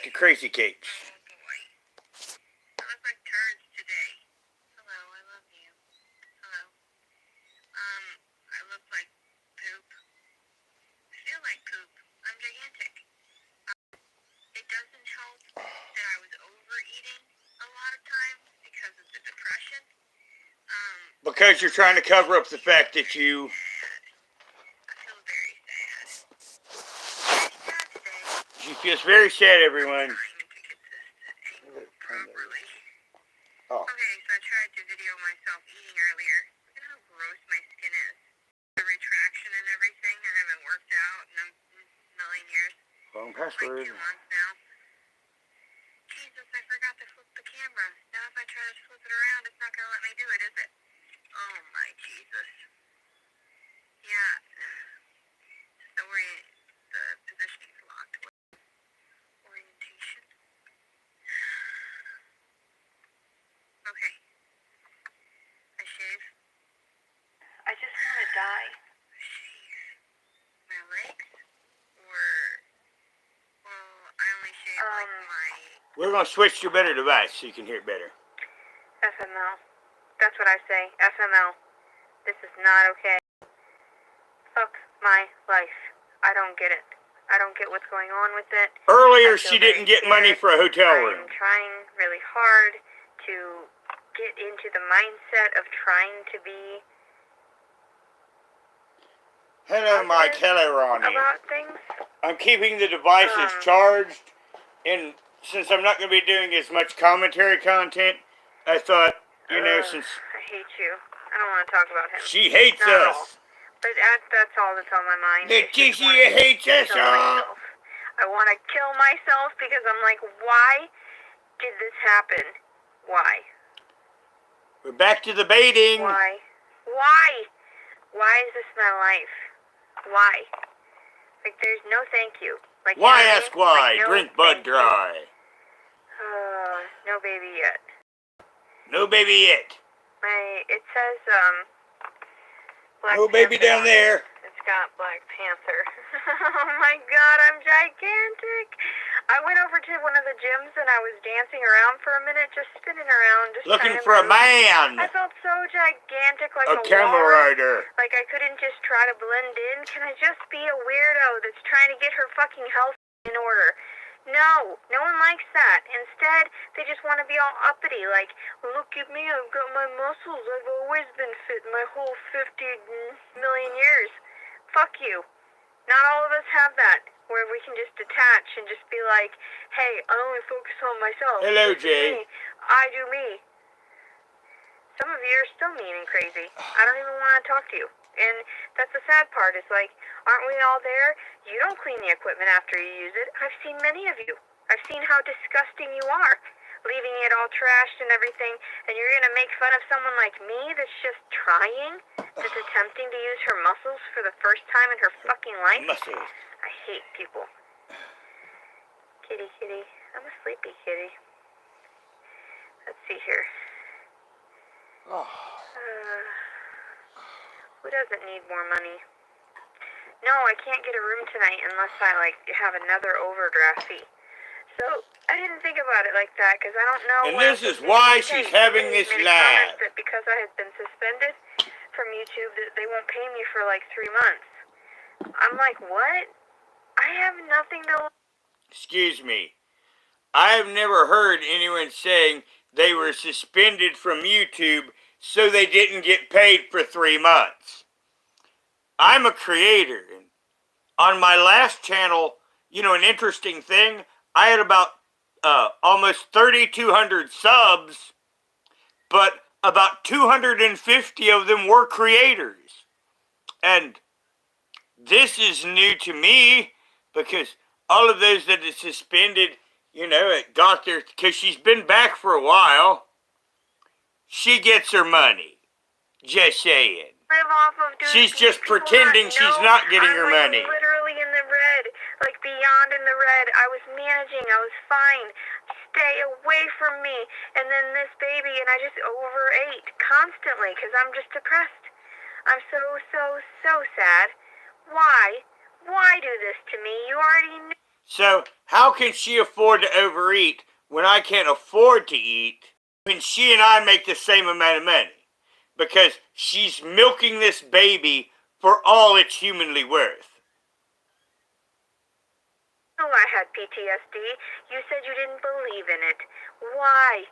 The crazy cakes. Oh boy. I look like turds today. Hello, I love you. Hello. I look like poop. I feel like poop. I'm gigantic. It doesn't help that I was overeating a lot of times because of the depression. Because you're trying to cover up the fact that you... I feel very sad. Very sad today. She feels very sad, everyone. Trying to get this angled properly. Oh. Okay, so I tried to video myself eating earlier. Look at how gross my skin is. The retraction and everything. I haven't worked out in a million years. Wrong Like password. 2 months now. Jesus, I forgot to flip the camera. Now if I try to flip it around, it's not going to let me do it, is it? Oh my Jesus. Yeah. The positioning's locked. Orientation. Okay. I shave. I just want to die. I shave. My legs? Or... Well, I only shave like my... We're going to switch to a better device so you can hear it better. FML. That's what I say. FML. This is not okay. Fuck my life. I don't get it. I don't get what's going on with it. Earlier, she didn't get money for a hotel room. I'm trying really hard to get into the mindset of trying to be... Hello, Mike. Hello, Ronnie. About things. I'm keeping the devices charged, and since I'm not going to be doing as much commentary content, I thought, you know, since... I hate you. I don't want to talk about him. She hates Not at us. all. But that's all that's on my mind. Leticia hates us all. I want to kill myself because I'm like, why did this happen? Why? We're back to the baiting. Why? Why? Why is this my life? Why? Like, there's no thank you. Like, Why you know ask why? like, no Drink Bud thank you. Dry. No baby yet. No baby yet. It says, Black No baby Panther down on it. there. It's got Black Panther. Oh my god, I'm gigantic. I went over to one of the gyms and I was dancing around for a minute, just spinning around, just Looking trying to for a move. man. I felt so gigantic, like A a camel walrus. rider. Like I couldn't just try to blend in. Can I just be a weirdo that's trying to get her fucking health in order? No, no one likes that. Instead, they just want to be all uppity, like, look at me, I've got my muscles, I've always been fit my whole 50 million years. Fuck you. Not all of us have that, where we can just detach and just be like, hey, I only focus on myself. Hello, This is Jay. me. I do me. Some of you are still mean and crazy. I don't even want to talk to you. And that's the sad part. It's like, aren't we all there? You don't clean the equipment after you use it. I've seen many of you. I've seen how disgusting you are, leaving it all trashed and everything. And you're going to make fun of someone like me that's just trying, that's attempting to use her muscles for the first time in her fucking life? Muscles. I hate people. Kitty, kitty. I'm a sleepy kitty. Let's see here. Who doesn't need more money? No, I can't get a room tonight unless I, have another overdraft fee. So, I didn't think about it like that, because I don't know... And this is why she's having this live. That because I had been suspended from YouTube, that they won't pay me for, 3 months. I'm like, what? I have nothing to... Excuse me. I've never heard anyone saying they were suspended from YouTube so they didn't get paid for 3 months. I'm a creator. On my last channel, an interesting thing, I had about almost 3,200 subs, but about 250 of them were creators. And this is new to me because all of those that are suspended, it got there because she's been back for a while. She gets her money. Just saying. Live off of doing She's just pretending she's not getting her money. I'm literally in the red, beyond in the red. I was managing, I was fine. Stay away from me. And then this baby, and I just overate constantly because I'm just depressed. I'm so, so, so sad. Why? Why do this to me? You already knew. So how can she afford to overeat when I can't afford to eat when she and I make the same amount of money? Because she's milking this baby for all it's humanly worth. Oh, I had PTSD. You said you didn't believe in it. Why?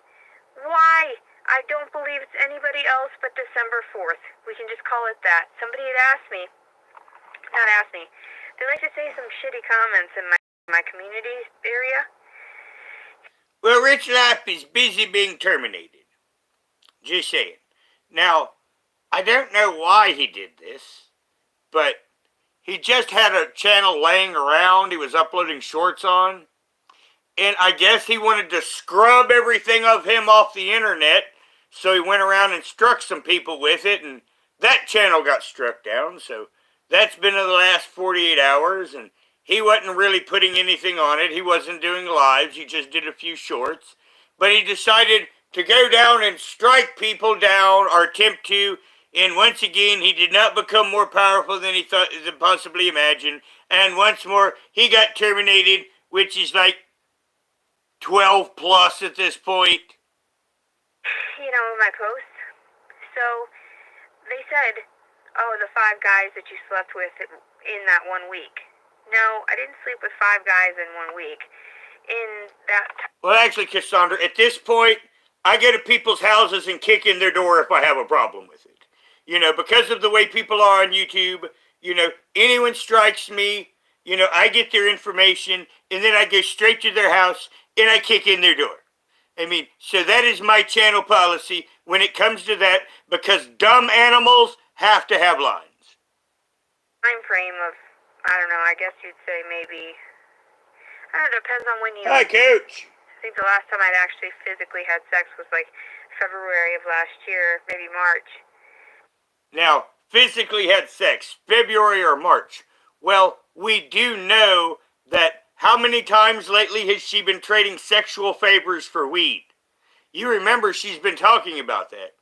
Why? I don't believe it's anybody else but December 4th. We can just call it that. Somebody had asked me, not asked me, they like to say some shitty comments in my community area. Well, Rich Life is busy being terminated. Just saying. Now, I don't know why he did this, but he just had a channel laying around he was uploading shorts on. And I guess he wanted to scrub everything of him off the internet, so he went around and struck some people with it, and that channel got struck down. So that's been in the last 48 hours, and he wasn't really putting anything on it. He wasn't doing lives. He just did a few shorts. But he decided to go down and strike people down, or attempt to, and once again, he did not become more powerful than he thought, than possibly imagined. And once more, he got terminated, which is like 12 plus at this point. You know, my posts. So, they said, oh, the 5 guys that you slept with in that 1 week. No, I didn't sleep with 5 guys in 1 week. In that... Well, actually, Cassandra, at this point, I go to people's houses and kick in their door if I have a problem with it. You know, because of the way people are on YouTube, you know, anyone strikes me, you know, I get their information, and then I go straight to their house, and I kick in their door. I mean, so that is my channel policy when it comes to that, because dumb animals have to have lines. time frame of, I don't know, I guess you'd say maybe, I don't know, it depends on when you... Hi, Coach. I think the last time I'd actually physically had sex was like February of last year, maybe March. Now, physically had sex, February or March. Well, we do know that how many times lately has she been trading sexual favors for weed? You remember she's been talking about that.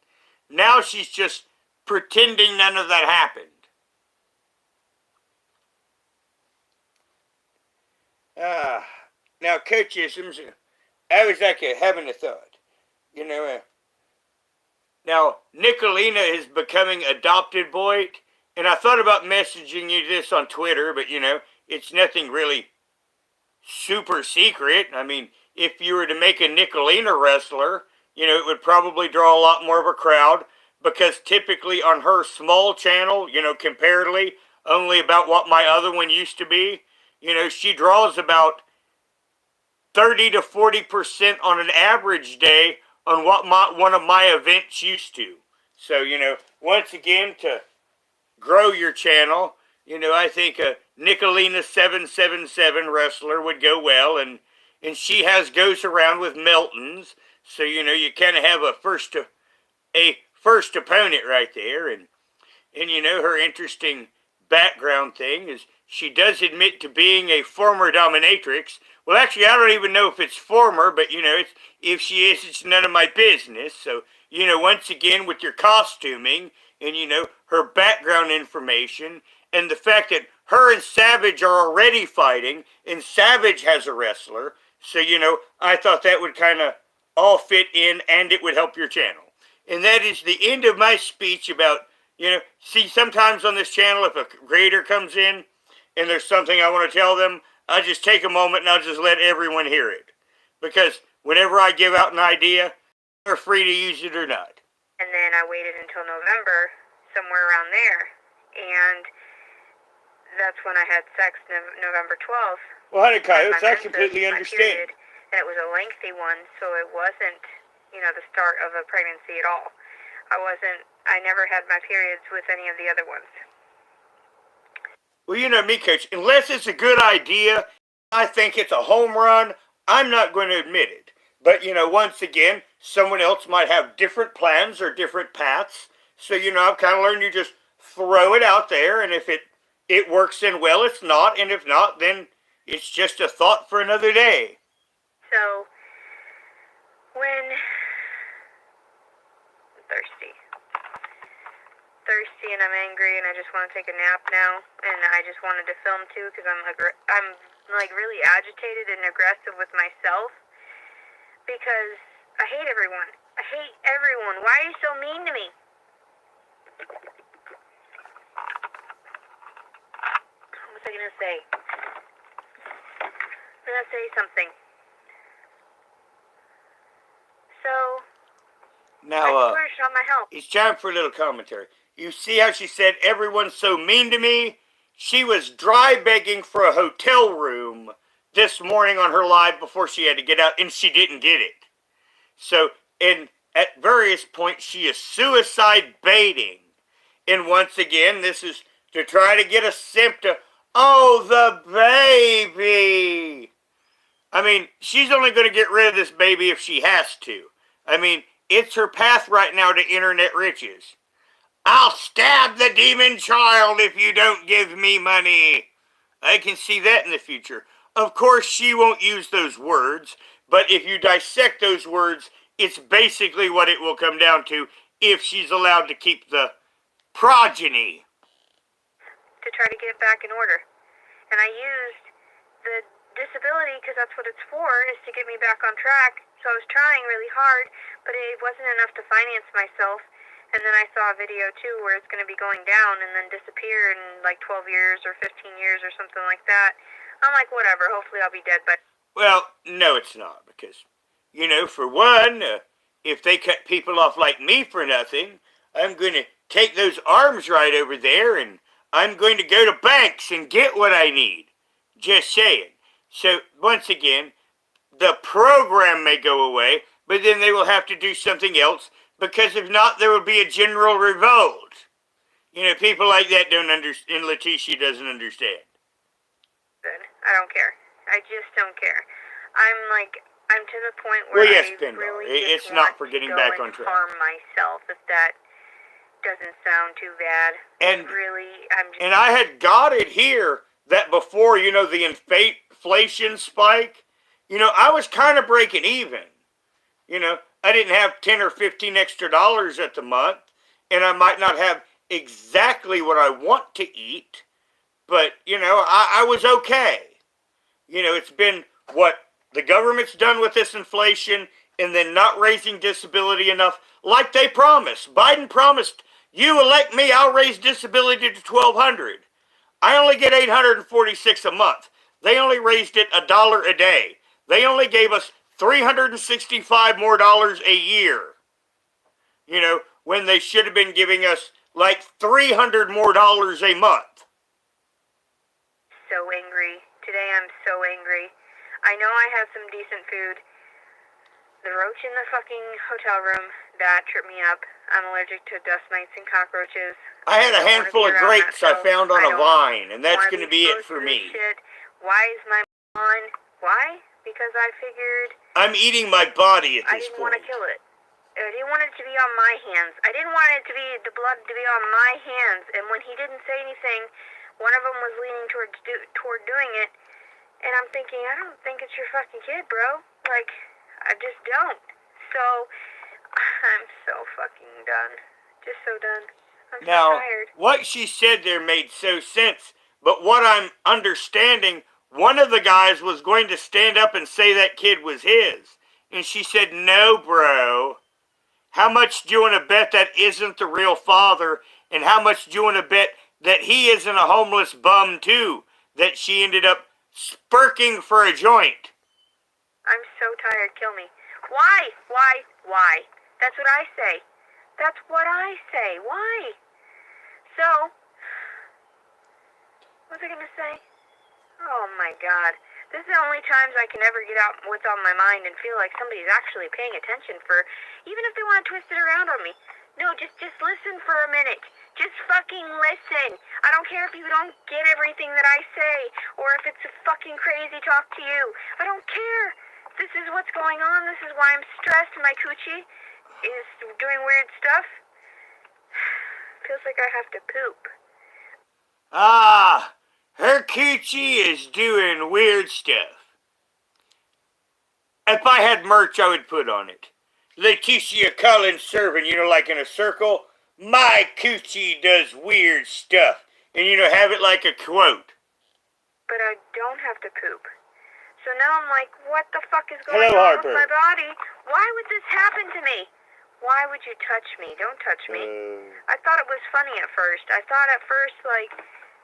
Now she's just pretending none of that happened. Now, coachisms, I was like having a thought. You know, now, Nicolina is becoming adopted boy, and I thought about messaging you this on Twitter, but, you know, it's nothing really super secret. I mean, if you were to make a Nicolina wrestler, you know, it would probably draw a lot more of a crowd, because typically on her small channel, you know, comparatively, only about what my other one used to be, you know, she draws about 30 to 40% on an average day on what one of my events used to. So, you know, once again, to grow your channel, you know, I think a Nicolina 777 wrestler would go well, and she goes around with Meltons, so, you know, you kind of have a first opponent right there, and you know, her interesting background thing is she does admit to being a former dominatrix. Well, actually, I don't even know if it's former, but, you know, if she is, it's none of my business. So, you know, once again, with your costuming and, you know, her background information and the fact that her and Savage are already fighting and Savage has a wrestler. So, you know, I thought that would kind of all fit in and it would help your channel. And that is the end of my speech about, you know, see, sometimes on this channel, if a creator comes in and there's something I want to tell them, I just take a moment and I'll just let everyone hear it. Because whenever I give out an idea, they're free to use it or not. And then I waited until November, somewhere around there, and that's when I had sex November 12th. Well, honey coyotes, I completely understand. Period, and it was a lengthy one, so it wasn't, you know, the start of a pregnancy at all. I never had my periods with any of the other ones. Well, you know me, Coach, unless it's a good idea, I think it's a home run, I'm not going to admit it. But, you know, once again, someone else might have different plans or different paths. So, you know, I've kind of learned you just throw it out there, and if it works in well, it's not, and if not, then it's just a thought for another day. So, when I'm thirsty and I'm angry and I just want to take a nap now, and I just wanted to film too because I'm like really agitated and aggressive with myself because I hate everyone. I hate everyone. Why are you so mean to me? What was I gonna say? I'm gonna say something. So, Now, I splurged on my health. it's time for a little commentary. You see how she said everyone's so mean to me? She was dry begging for a hotel room this morning on her live before she had to get out, and she didn't get it. So, and at various points, she is suicide baiting. And once again, this is to try to get a symptom. Oh, the baby! I mean, she's only going to get rid of this baby if she has to. I mean, it's her path right now to internet riches. I'll stab the demon child if you don't give me money. I can see that in the future. Of course, she won't use those words, but if you dissect those words, it's basically what it will come down to if she's allowed to keep the progeny. To try to get it back in order. And I used the disability, because that's what it's for, is to get me back on track. So I was trying really hard, but it wasn't enough to finance myself. And then I saw a video too where it's going to be going down and then disappear in like 12 years or 15 years or something like that. I'm like, whatever, hopefully I'll be dead by... Well, no, it's not, because, you know, for one, if they cut people off like me for nothing, I'm going to take those arms right over there and I'm going to go to banks and get what I need. Just saying. So, once again, the program may go away, but then they will have to do something else, because if not, there will be a general revolt. You know, people like that don't understand, and Leticia doesn't understand. I don't care. I just don't care. I'm to the point where Well, yes, I Pinball, really it's just not want for getting to go back and on track. harm myself, if that doesn't sound too bad. And really, I'm just... And I had got it here that before, you know, the inflation spike, you know, I was kind of breaking even. You know, I didn't have 10 or 15 extra dollars at the month, and I might not have exactly what I want to eat, but, you know, I was okay. You know, it's been what the government's done with this inflation and then not raising disability enough like they promised. Biden promised, you elect me, I'll raise disability to $1,200. I only get $846 a month. They only raised it $1 a day. They only gave us $365 more a year. You know, when they should have been giving us like $300 more a month. So angry. Today I'm so angry. I know I have some decent food. The roach in the fucking hotel room, that tripped me up. I'm allergic to dust mites and cockroaches. I had a handful of grapes I found on a vine, and that's going to be it for me. Shit. Why is my on? Why? Because I figured... I'm eating my body at this point. I didn't want to kill it. I didn't want it to be on my hands. I didn't want it to be, the blood to be on my hands. And when he didn't say anything, one of them was leaning toward doing it. And I'm thinking, I don't think it's your fucking kid, bro. Like, I just don't. So, I'm so fucking done. Just so done. I'm so tired. What she said there made so sense. But what I'm understanding, one of the guys was going to stand up and say that kid was his. And she said, no, bro. How much do you want to bet that isn't the real father? And how much do you want to bet that he isn't a homeless bum too? That she ended up spurking for a joint. I'm so tired. Kill me. Why? Why? That's what I say. That's what I say. Why? So, what was I going to say? Oh my God. This is the only times I can ever get out what's on my mind and feel like somebody's actually paying attention for, even if they want to twist it around on me. No, just listen for a minute. Just fucking listen. I don't care if you don't get everything that I say, or if it's a fucking crazy talk to you. I don't care. This is what's going on. This is why I'm stressed. My coochie is doing weird stuff. Feels like I have to poop. Ah, her coochie is doing weird stuff. If I had merch, I would put on it. Leticia Collins serving, you know, like in a circle. My coochie does weird stuff. And, you know, have it like a quote. but I don't have to poop. So now I'm like, what the fuck is going Hello, on Harper. with my body? Why would this happen to me? Why would you touch me? Don't touch me. I thought it was funny at first. I thought at first, like,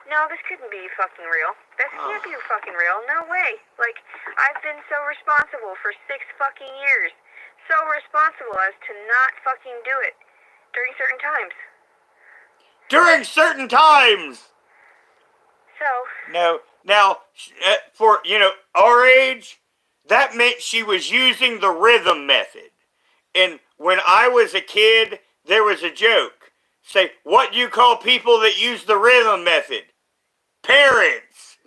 no, this couldn't be fucking real. This can't be fucking real. No way. Like, I've been so responsible for 6 fucking years. So responsible as to not fucking do it during certain times. During certain times! So, No. Now, for, our age, that meant she was using the rhythm method. And when I was a kid, there was a joke. Say, what do you call people that use the rhythm method? Parents.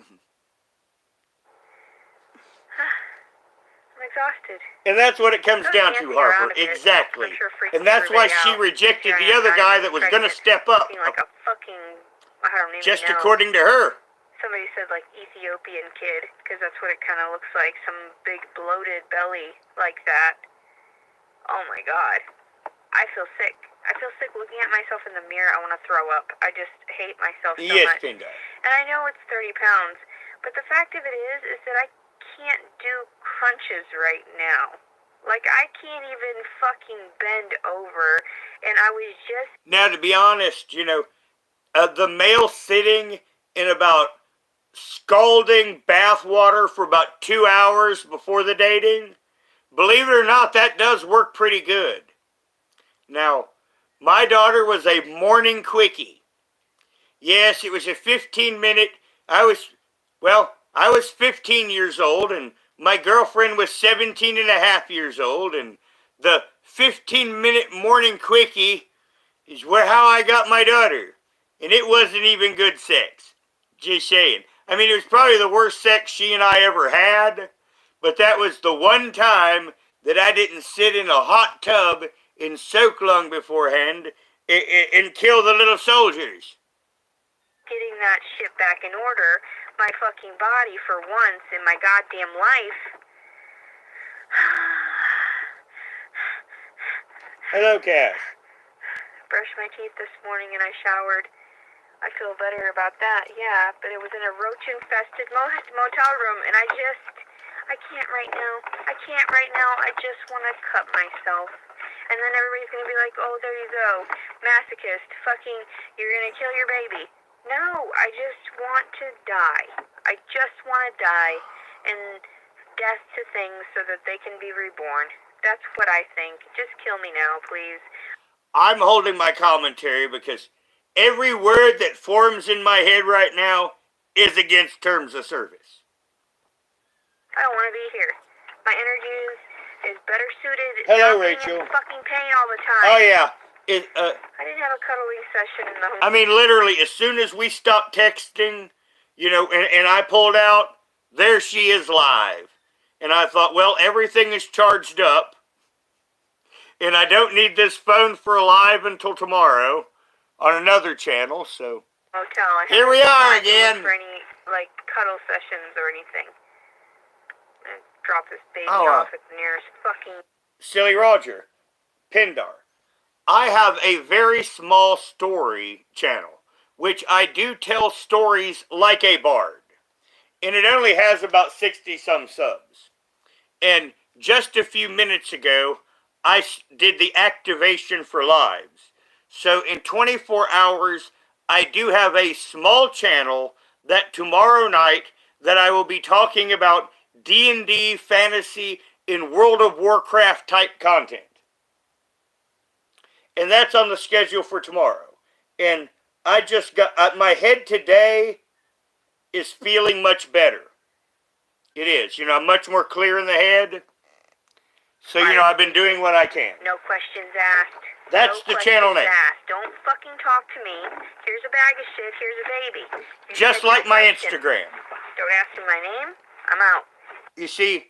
I'm exhausted. And that's what it comes down to, Harper. Exactly. And that's why she rejected the other guy that was going to step up. Like a fucking, I don't even just know. According to her. Somebody said like Ethiopian kid, because that's what it kind of looks like. Some big bloated belly like that. Oh my god. I feel sick. I feel sick looking at myself in the mirror. I want to throw up. I just hate myself so much. Kinda. And I know it's 30 pounds, but the fact of it is that I can't do crunches right now. Like, I can't even fucking bend over, and I was just... Now, to be honest, the male sitting in about scalding bath water for about 2 hours before the dating, believe it or not, that does work pretty good. Now, my daughter was a morning quickie. Yes, it was a 15-minute. I was 15 years old, and my girlfriend was 17 and a half years old, and the 15-minute morning quickie is how I got my daughter. And it wasn't even good sex. Just saying. I mean, it was probably the worst sex she and I ever had, but that was the one time that I didn't sit in a hot tub and soak long beforehand and kill the little soldiers. Getting that shit back in order, my fucking body for once in my goddamn life. Hello, Cass. Brushed my teeth this morning and I showered. I feel better about that, yeah, but it was in a roach-infested motel room, and I can't right now. I just want to cut myself. And then everybody's going to be like, oh, there you go, masochist, fucking, you're going to kill your baby. No, I just want to die. I just want to die and death to things so that they can be reborn. That's what I think. Just kill me now, please. I'm holding my commentary because every word that forms in my head right now is against terms of service. I don't want to be here. My energy is better suited. Hello, not Rachel. being in fucking pain all the time. Oh, yeah. I didn't have a cuddling session in the home. I mean, literally, as soon as we stopped texting, and I pulled out, there she is live. And I thought, well, everything is charged up. And I don't need this phone for live until tomorrow on another channel, so Motel. here we are again. For any, like, cuddle sessions or anything. And drop this baby off at the nearest fucking... Silly Roger, Pindar. I have a very small story channel, which I do tell stories like a bard. And it only has about 60-some subs. And just a few minutes ago, I did the activation for lives. So in 24 hours, I do have a small channel that tomorrow night that I will be talking about D&D, fantasy, and World of Warcraft type content. And that's on the schedule for tomorrow. And I just got, my head today is feeling much better. It is. I'm much more clear in the head. So, I've been doing what I can. No questions asked. That's the channel name. Asked. Don't fucking talk to me. Here's a bag of shit. Here's a baby. Just like my Instagram. Don't ask me my name. I'm out. You see,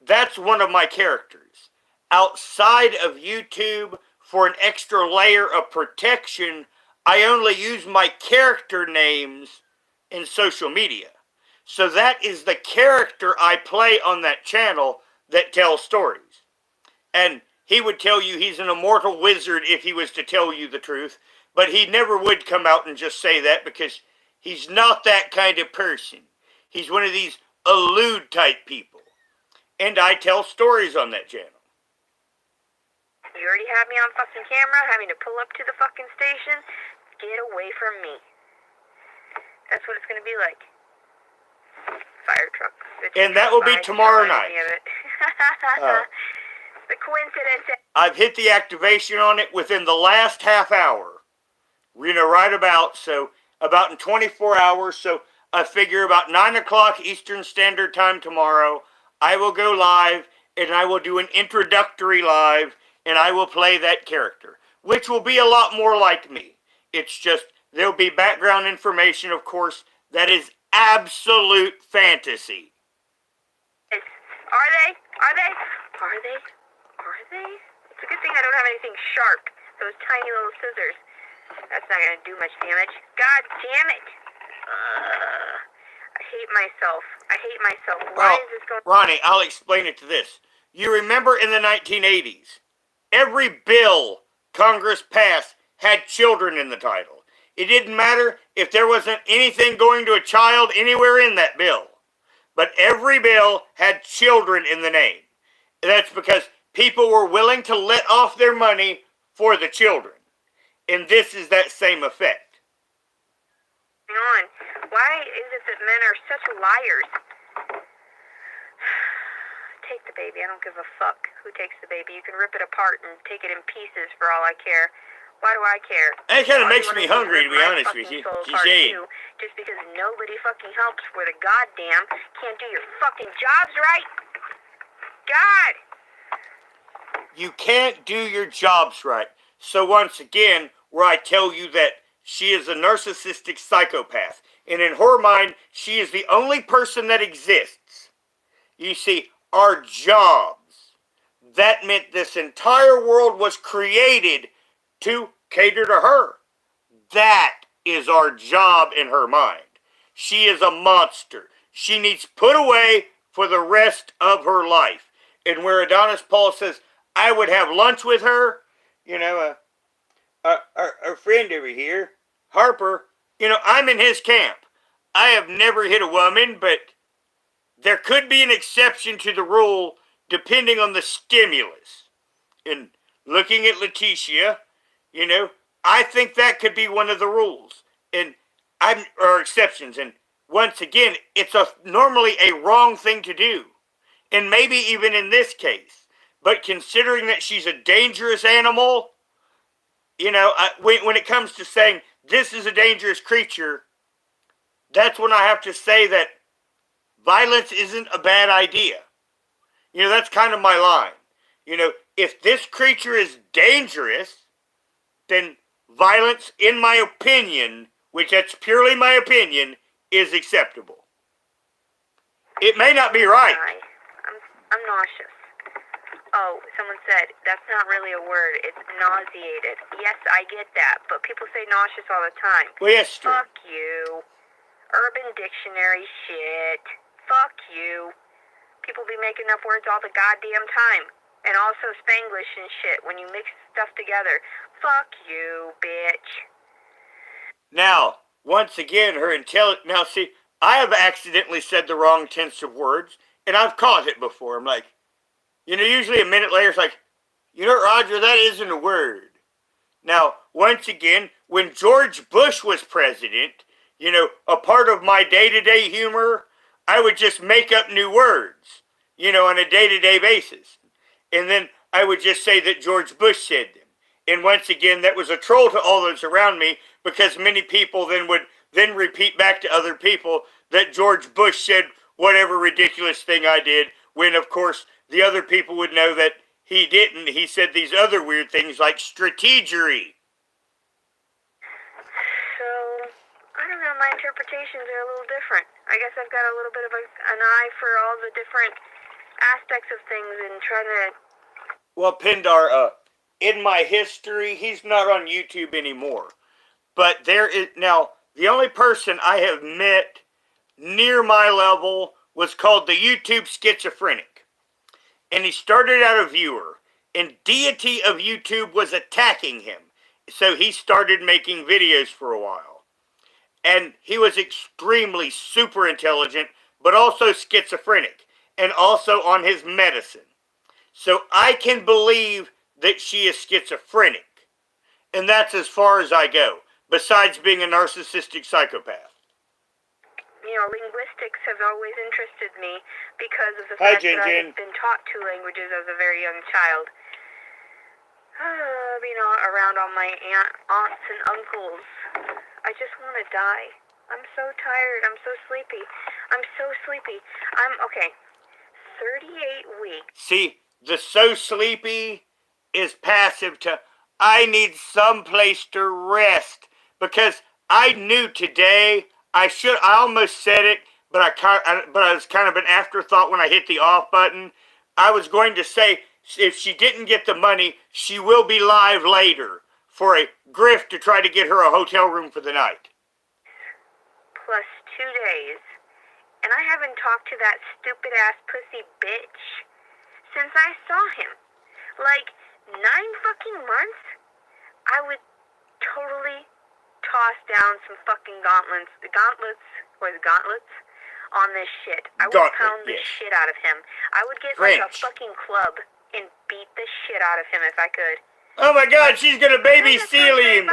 that's one of my characters. Outside of YouTube, for an extra layer of protection, I only use my character names in social media. So that is the character I play on that channel that tells stories. And he would tell you he's an immortal wizard if he was to tell you the truth, but he never would come out and just say that because he's not that kind of person. He's one of these allude type people. And I tell stories on that channel. You already have me on fucking camera, having to pull up to the fucking station. Get away from me. That's what it's going to be like. Fire truck. And that will be tomorrow night. The coincidence. I've hit the activation on it within the last half hour. Right about in 24 hours. So I figure about 9 o'clock Eastern Standard Time tomorrow, I will go live and I will do an introductory live and I will play that character, which will be a lot more like me. It's just, there'll be background information, of course, that is absolute fantasy. Are they? It's a good thing I don't have anything sharp. Those tiny little scissors. That's not going to do much damage. God damn it. I hate myself. Why is this going... Ronnie, I'll explain it to this. You remember in the 1980s, every bill Congress passed had children in the title. It didn't matter if there wasn't anything going to a child anywhere in that bill. But every bill had children in the name. That's because people were willing to let off their money for the children. And this is that same effect. On. Why is it that men are such liars? Take the baby. I don't give a fuck who takes the baby. You can rip it apart and take it in pieces for all I care. Why do I care? That kind of makes me hungry, to be honest with you. Just because nobody fucking helps where the goddamn can't do your fucking jobs right. God! You can't do your jobs right. So once again, where I tell you that she is a narcissistic psychopath, and in her mind, she is the only person that exists. You see, our jobs, that meant this entire world was created to cater to her. That is our job in her mind. She is a monster. She needs put away for the rest of her life. And where Adonis Paul says, I would have lunch with her, our friend over here, Harper, I'm in his camp. I have never hit a woman, but there could be an exception to the rule depending on the stimulus. And looking at Leticia, I think that could be one of the rules. Or exceptions. And once again, it's normally a wrong thing to do. And maybe even in this case. But considering that she's a dangerous animal, when it comes to saying this is a dangerous creature, that's when I have to say that violence isn't a bad idea. That's kind of my line. If this creature is dangerous, then violence, in my opinion, which that's purely my opinion, is acceptable. It may not be right. I'm nauseous. Oh, someone said, that's not really a word. It's nauseated. Yes, I get that, but people say nauseous all the time. Well, yes, true. Fuck you. Urban Dictionary shit. Fuck you. People be making up words all the goddamn time. And also Spanglish and shit when you mix stuff together. Fuck you, bitch. Now, once again, her intelligence... Now, see, I have accidentally said the wrong tense of words, and I've caught it before. I'm like, usually a minute later, it's like, Roger, that isn't a word. Now, once again, when George Bush was president, a part of my day-to-day humor, I would just make up new words, on a day-to-day basis. And then I would just say that George Bush said them. And once again, that was a troll to all those around me, because many people then would then repeat back to other people that George Bush said whatever ridiculous thing I did, when, of course, the other people would know that he didn't. He said these other weird things like strategery. So, I don't know, my interpretations are a little different. I guess I've got a little bit of an eye for all the different aspects of things and trying to... Well, Pindar, in my history, he's not on YouTube anymore. But there is... Now, the only person I have met near my level was called the YouTube Schizophrenic. And he started out a viewer. And deity of YouTube was attacking him. So he started making videos for a while. And he was extremely super intelligent, but also schizophrenic, and also on his medicine. So I can believe that she is schizophrenic. And that's as far as I go, besides being a narcissistic psychopath. You know, linguistics have always interested me because of the Hi, fact that I Jin. have been taught 2 languages as a very young child. You know, around all my aunts and uncles. I just want to die. I'm so tired. I'm so sleepy. Okay. 38 weeks. See, the so sleepy is passive to I need some place to rest, because I knew today I almost said it, but I was kind of an afterthought when I hit the off button. I was going to say, if she didn't get the money, she will be live later for a grift to try to get her a hotel room for the night. Plus 2 days. And I haven't talked to that stupid-ass pussy bitch since I saw him. Like, 9 fucking months? I would totally toss down some fucking gauntlets on this shit. I would pound the shit out of him. I would get like a fucking club and beat the shit out of him if I could. Oh my God, she's gonna baby seal him.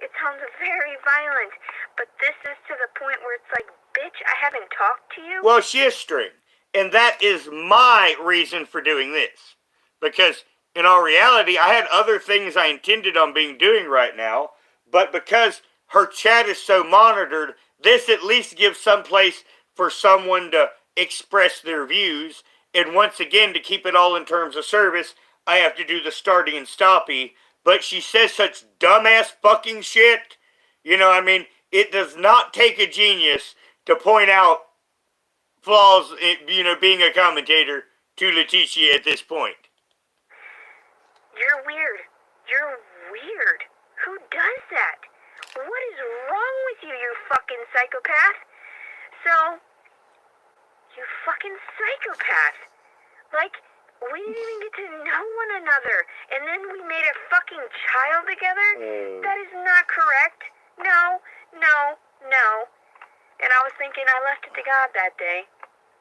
It sounds very violent, but this is to the point where it's like, bitch, I haven't talked to you. Well, shistering, and that is my reason for doing this, because in all reality, I had other things I intended on doing right now, but because her chat is so monitored, this at least gives some place for someone to express their views. And once again, to keep it all in terms of service, I have to do the starting and stoppy. But she says such dumbass fucking shit. You know, I mean, it does not take a genius to point out flaws in, you know, being a commentator to Leticia at this point. You're weird. You're weird. Who does that? What is wrong with you, you fucking psychopath? So, you fucking psychopath. Like, we didn't even get to know one another, and then we made a fucking child together? That is not correct. No. And I was thinking I left it to God that day.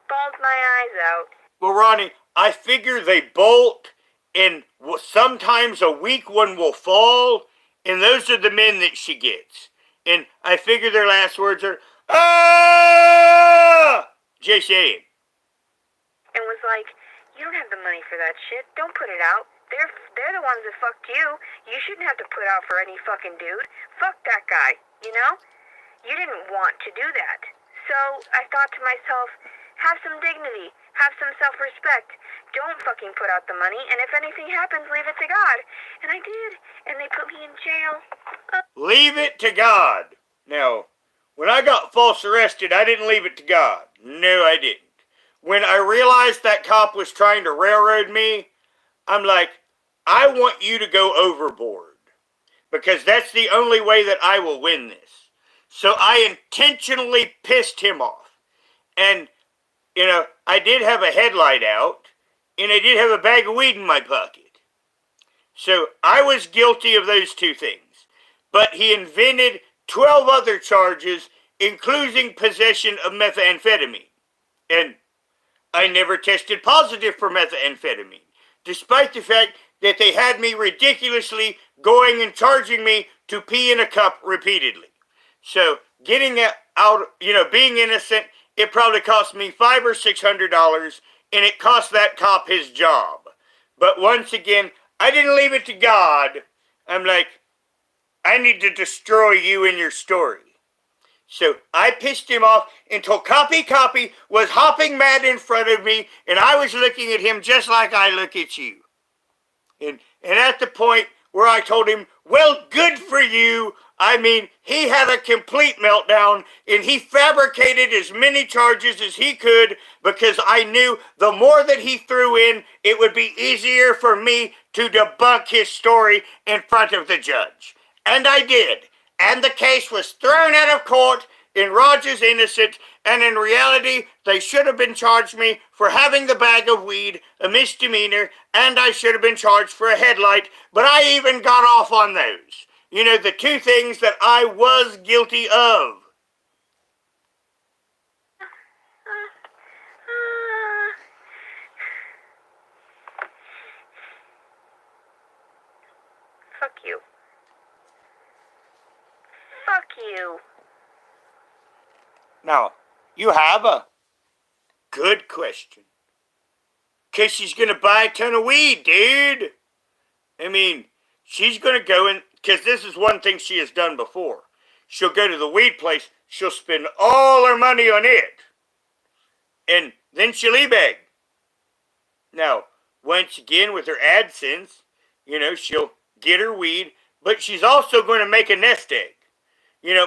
Bawled my eyes out. Well, Ronnie, I figure they bolt, and sometimes a weak one will fall, and those are the men that she gets. And I figure their last words are, ah! Just saying. And was like, you don't have the money for that shit. Don't put it out. They're the ones that fucked you. You shouldn't have to put out for any fucking dude. Fuck that guy, you know? You didn't want to do that. So I thought to myself, have some dignity. Have some self-respect. Don't fucking put out the money. And if anything happens, leave it to God. And I did. And they put me in jail. Leave it to God. Now, when I got false arrested, I didn't leave it to God. No, I didn't. When I realized that cop was trying to railroad me, I'm like, I want you to go overboard, because that's the only way that I will win this. So I intentionally pissed him off. And, you know, I did have a headlight out, and I did have a bag of weed in my pocket. So I was guilty of those 2 things. But he invented 12 other charges, including possession of methamphetamine. And I never tested positive for methamphetamine, despite the fact that they had me ridiculously going and charging me to pee in a cup repeatedly. So getting out, you know, being innocent, it probably cost me $500 or $600, and it cost that cop his job. But once again, I didn't leave it to God. I'm like, I need to destroy you and your story. So I pissed him off until Copy was hopping mad in front of me, and I was looking at him just like I look at you. And at the point where I told him, well, good for you, I mean, he had a complete meltdown, and he fabricated as many charges as he could, because I knew the more that he threw in, it would be easier for me to debunk his story in front of the judge. And I did. And the case was thrown out of court, and Roger's innocent, and in reality, they should have been charged me for having the bag of weed, a misdemeanor, and I should have been charged for a headlight, but I even got off on those. You know, the 2 things that I was guilty of. fuck you. Fuck you. Now, you have a good question. Because she's going to buy a ton of weed, dude. I mean, she's going to go in, because this is one thing she has done before. She'll go to the weed place, she'll spend all her money on it, and then she'll ebay. Now, once again, with her AdSense, she'll get her weed, but she's also going to make a nest egg.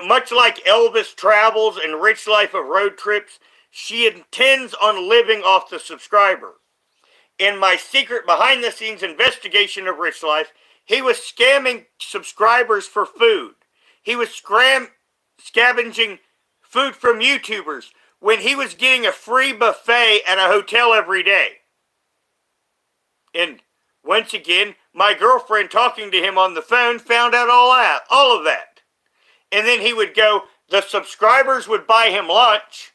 Much like Elvis travels and Rich Life of Road Trips, she intends on living off the subscriber. In my secret behind-the-scenes investigation of Rich Life, he was scamming subscribers for food. He was scavenging food from YouTubers when he was getting a free buffet at a hotel every day. And once again, my girlfriend talking to him on the phone found out all of that. And then he would go, the subscribers would buy him lunch,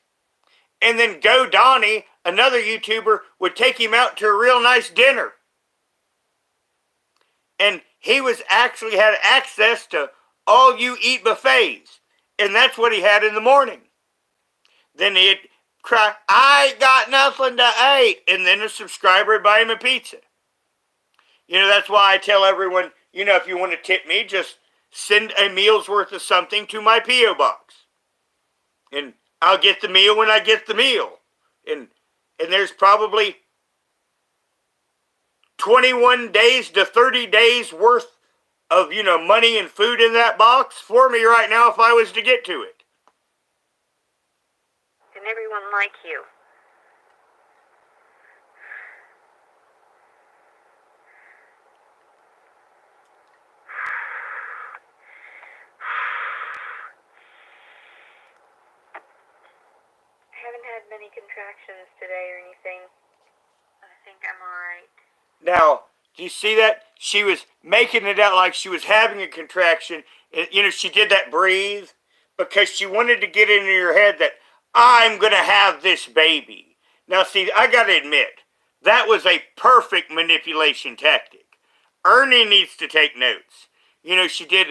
and then Go Donnie, another YouTuber, would take him out to a real nice dinner. And he was actually had access to all-you-eat buffets. And that's what he had in the morning. Then he'd cry, I ain't got nothing to eat. And then a subscriber would buy him a pizza. That's why I tell everyone, if you want to tip me, just send a meal's worth of something to my P.O. box. And I'll get the meal when I get the meal. And there's probably 21 days to 30 days worth of, money and food in that box for me right now if I was to get to it. And everyone like you. I haven't had many contractions today or anything. I think I'm alright. Now, do you see that? She was making it out like she was having a contraction. She did that breathe because she wanted to get into your head that I'm going to have this baby. Now, see, I got to admit, that was a perfect manipulation tactic. Ernie needs to take notes. She did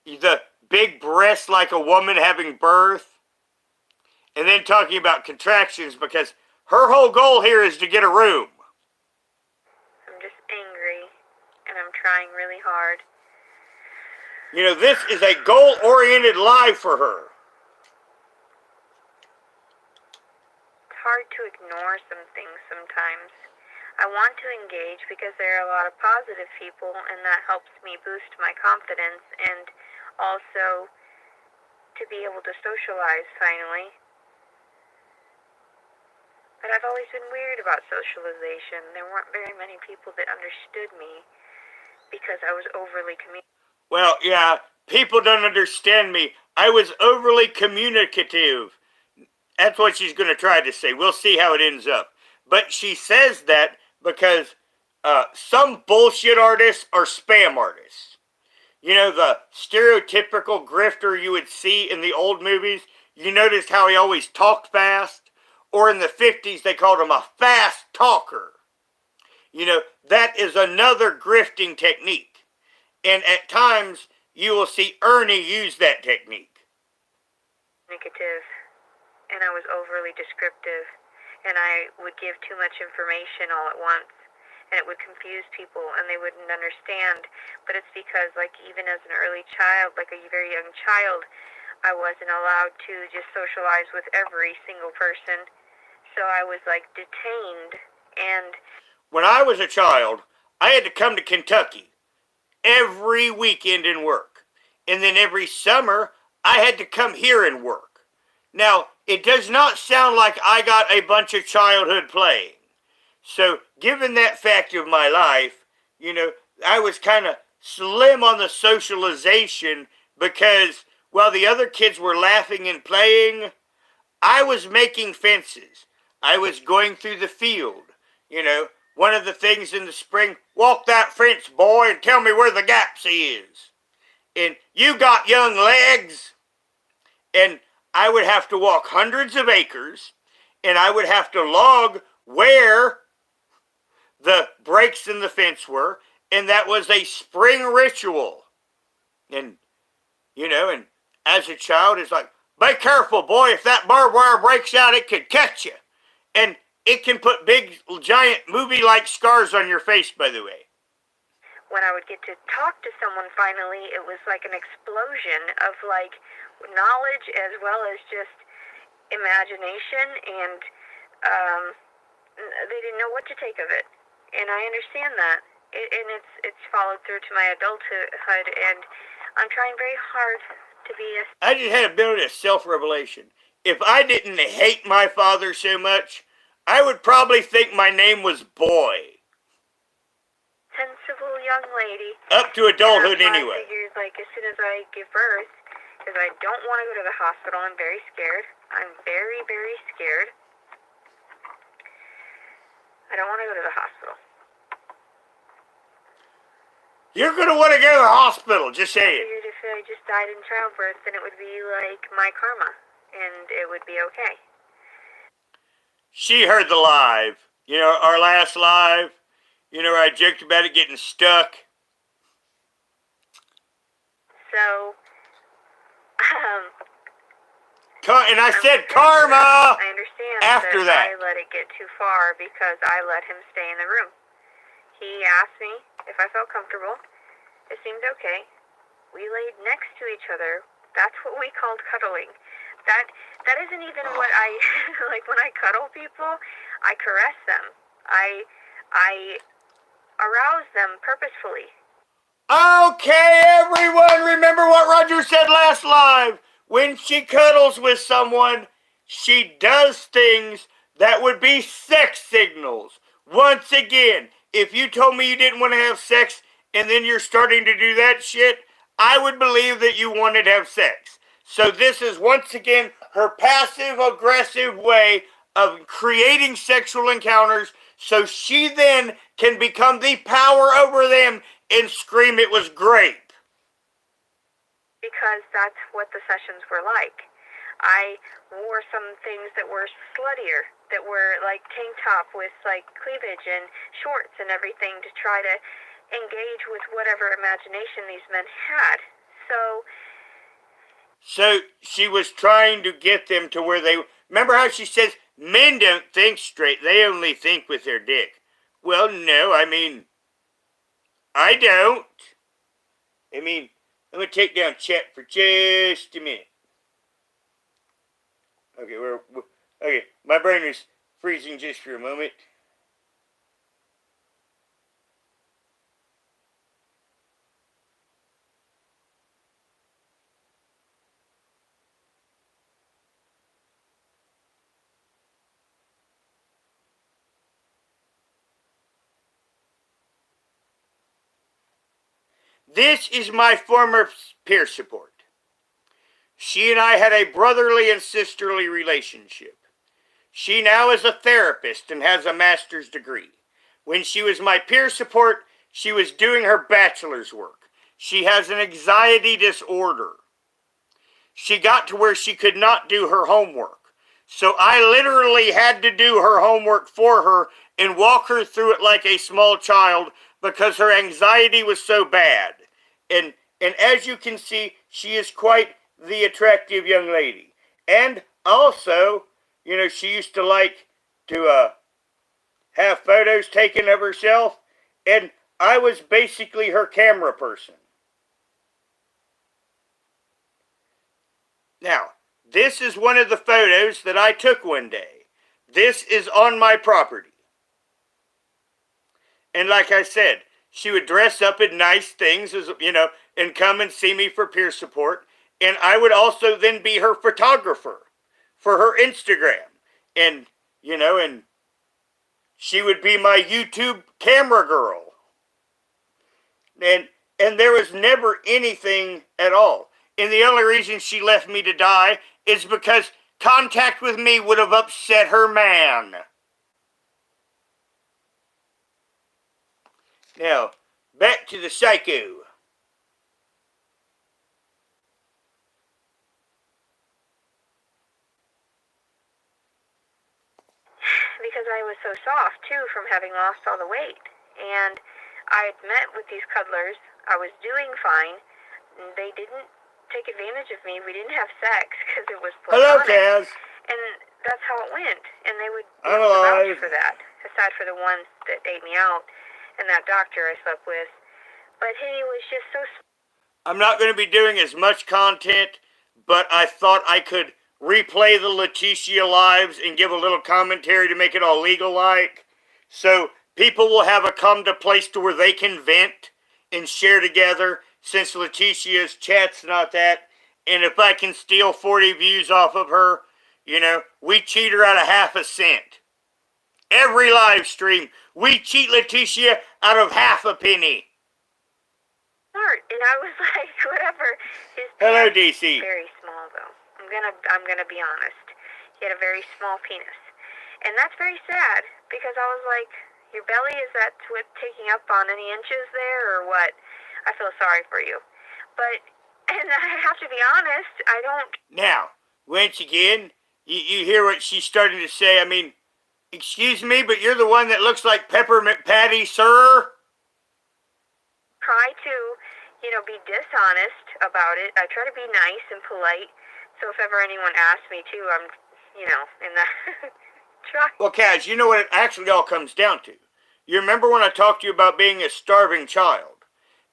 the big breast like a woman having birth. And then talking about contractions because her whole goal here is to get a room. I'm just angry, and I'm trying really hard. This is a goal-oriented life for her. It's hard to ignore some things sometimes. I want to engage because there are a lot of positive people, and that helps me boost my confidence and also to be able to socialize finally. But I've always been weird about socialization. There weren't very many people that understood me because I was overly communicative. Well, yeah, people don't understand me. I was overly communicative. That's what she's going to try to say. We'll see how it ends up. But she says that because some bullshit artists are spam artists. The stereotypical grifter you would see in the old movies. You noticed how he always talked fast? Or in the 50s, they called him a fast talker. That is another grifting technique. And at times, you will see Ernie use that technique. Communicative, and I was overly descriptive, and I would give too much information all at once, and it would confuse people, and they wouldn't understand. But it's because, even as an early child, like a very young child, I wasn't allowed to just socialize with every single person. So I was detained, and when I was a child, I had to come to Kentucky every weekend and work. And then every summer, I had to come here and work. Now, it does not sound like I got a bunch of childhood playing. So, given that fact of my life, I was kind of slim on the socialization because while the other kids were laughing and playing, I was making fences. I was going through the field. One of the things in the spring, walk that fence, boy, and tell me where the gaps is. And you got young legs. And I would have to walk hundreds of acres, and I would have to log where the breaks in the fence were, and that was a spring ritual. And, and as a child, it's like, be careful, boy, if that barbed wire breaks out, it could cut you. And it can put big, giant, movie-like scars on your face, by the way. When I would get to talk to someone finally, it was like an explosion of like knowledge as well as just imagination, and they didn't know what to take of it. And I understand that. And it's followed through to my adulthood, and I'm trying very hard to be a... I just had a bit of self-revelation. If I didn't hate my father so much, I would probably think my name was Boy. sensible young lady. Up to adulthood I anyway. figured, like, as soon as I give birth, because I don't want to go to the hospital. I'm very scared. I'm very, very scared. I don't want to go to the hospital. You're going to want to go to the hospital, just say I it. figured if I just died in childbirth, then it would be like my karma, and it would be okay. She heard the live. Our last live. I joked about it getting stuck. So, And I said karma I understand after that. I let it get too far because I let him stay in the room. He asked me if I felt comfortable. It seemed okay. We laid next to each other. That's what we called cuddling. That isn't even what I like. When I cuddle people, I caress them. I arouse them purposefully. Okay, everyone, remember what Roger said last live. When she cuddles with someone, she does things that would be sex signals. Once again, if you told me you didn't want to have sex and then you're starting to do that shit, I would believe that you wanted to have sex. So this is once again her passive-aggressive way of creating sexual encounters so she then can become the power over them and scream it was great. Because that's what the sessions were like. I wore some things that were sluttier, that were like tank top with like cleavage and shorts and everything to try to engage with whatever imagination these men had. So she was trying to get them to where they... Remember how she says, men don't think straight, they only think with their dick. Well, no, I don't. I'm going to take down chat for just a minute. Okay, my brain is freezing just for a moment. This is my former peer support. She and I had a brotherly and sisterly relationship. She now is a therapist and has a master's degree. When she was my peer support, she was doing her bachelor's work. She has an anxiety disorder. She got to where she could not do her homework. So I literally had to do her homework for her and walk her through it like a small child because her anxiety was so bad. And as you can see, she is quite the attractive young lady. And also, she used to like to have photos taken of herself, and I was basically her camera person. Now, this is one of the photos that I took one day. This is on my property. And like I said, she would dress up in nice things, and come and see me for peer support. And I would also then be her photographer for her Instagram. And she would be my YouTube camera girl. And there was never anything at all. And the only reason she left me to die is because contact with me would have upset her man. Now, back to the psycho. because I was so soft too from having lost all the weight, and I had met with these cuddlers. I was doing fine. They didn't take advantage of me. We didn't have sex because it was Hello, platonic. Kaz. And that's how it went. And they would be I'm able to vouch alive. for that, aside for the one that ate me out and that doctor I slept with. But he was just so I'm not going to be doing as much content, but I thought I could replay the Leticia lives and give a little commentary to make it all legal-like. So people will have a come to place to where they can vent and share together, since Leticia's chat's not that. And if I can steal 40 views off of her, you know, we cheat her out of half a cent. Every live stream, we cheat Leticia out of half a penny. smart. And I was like, whatever. His Hello, penis, DC. very small though. I'm gonna be honest. He had a very small penis. And that's very sad, because I was like, your belly, is that what taking up on any inches there, or what? I feel sorry for you. But, and I have to be honest, I don't Now, once again, you hear what she's starting to say. I mean, excuse me, but you're the one that looks like Peppermint Patty, sir. try to, be dishonest about it. I try to be nice and polite. So if ever anyone asks me to, I'm, in that try. Well, Kaz, you know what it actually all comes down to. You remember when I talked to you about being a starving child?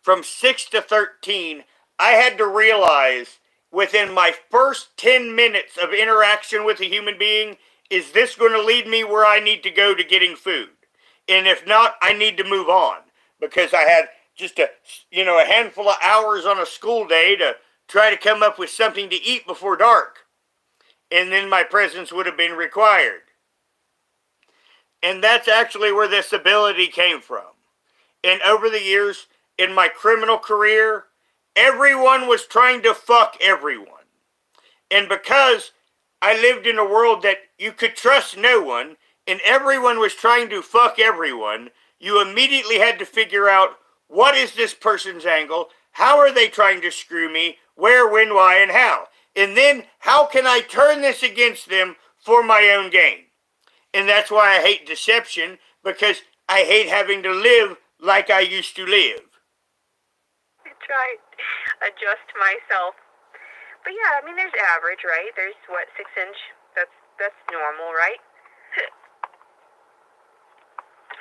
From 6 to 13, I had to realize within my first 10 minutes of interaction with a human being, is this going to lead me where I need to go to getting food? And if not, I need to move on, because I had just a handful of hours on a school day to try to come up with something to eat before dark. And then my presence would have been required. And that's actually where this ability came from. And over the years, in my criminal career, everyone was trying to fuck everyone. And because I lived in a world that you could trust no one, and everyone was trying to fuck everyone, you immediately had to figure out, what is this person's angle? How are they trying to screw me? Where, when, why, and how? And then, how can I turn this against them for my own gain? And that's why I hate deception, because I hate having to live like I used to live. I try to adjust myself. But yeah, there's average, right? There's, 6-inch? That's normal, right?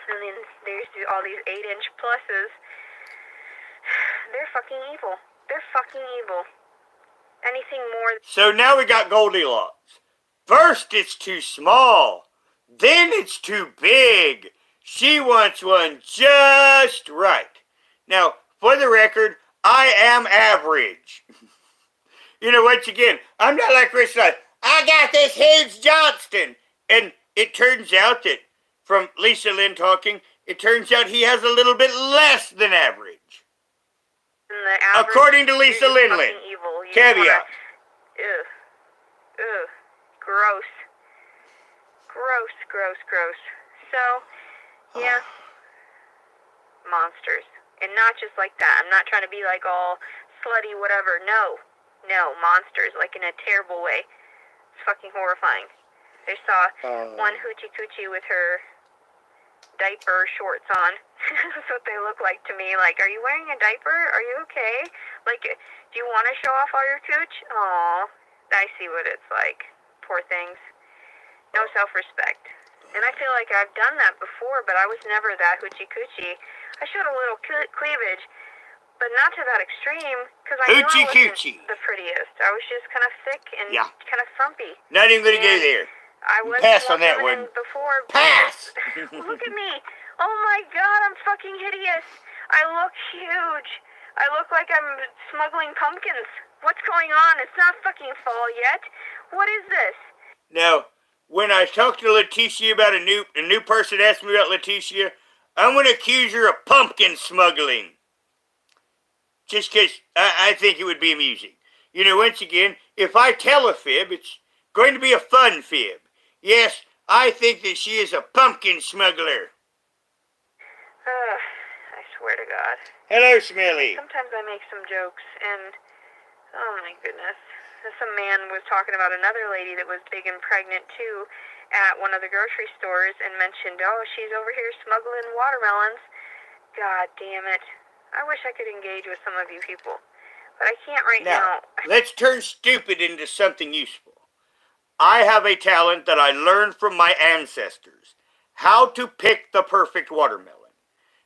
And then there's all these 8-inch pluses. They're fucking evil. They're fucking evil. Anything more... So now we got Goldilocks. First it's too small. Then it's too big. She wants one just right. Now, for the record, I am average. Once again, I'm not like Rich. I got this huge Johnston. And it turns out that, from Lisa Lynn talking, it turns out he has a little bit less than average. Average, according to Lisa Lynn. Evil. Caveat. Ugh. Gross. Gross. So, yeah. Monsters. And not just like that. I'm not trying to be like all slutty, whatever. No, monsters. Like in a terrible way. It's fucking horrifying. I saw one hoochie coochie with her diaper shorts on. That's what they look like to me. Like, are you wearing a diaper? Are you okay? Like, do you want to show off all your cooch? Aw, I see what it's like. Poor things. No self-respect. And I feel like I've done that before, but I was never that hoochie coochie. I showed a little cleavage, but not to that extreme, because I knew I wasn't the prettiest. I was just kind of thick and kind of frumpy. Not even going to go there. I was pass on that one. Before. Pass! Look at me. Oh my god, I'm fucking hideous. I look huge. I look like I'm smuggling pumpkins. What's going on? It's not fucking fall yet. What is this? Now, when I talk to Leticia about a new person asked me about Leticia, I'm going to accuse her of pumpkin smuggling. Just because I think it would be amusing. Once again, if I tell a fib, it's going to be a fun fib. Yes, I think that she is a pumpkin smuggler. I swear to God. Hello, Smelly. Sometimes I make some jokes, and oh my goodness. Some man was talking about another lady that was big and pregnant too at one of the grocery stores and mentioned, oh, she's over here smuggling watermelons. God damn it. I wish I could engage with some of you people, but I can't right Now, now. let's turn stupid into something useful. I have a talent that I learned from my ancestors. How to pick the perfect watermelon.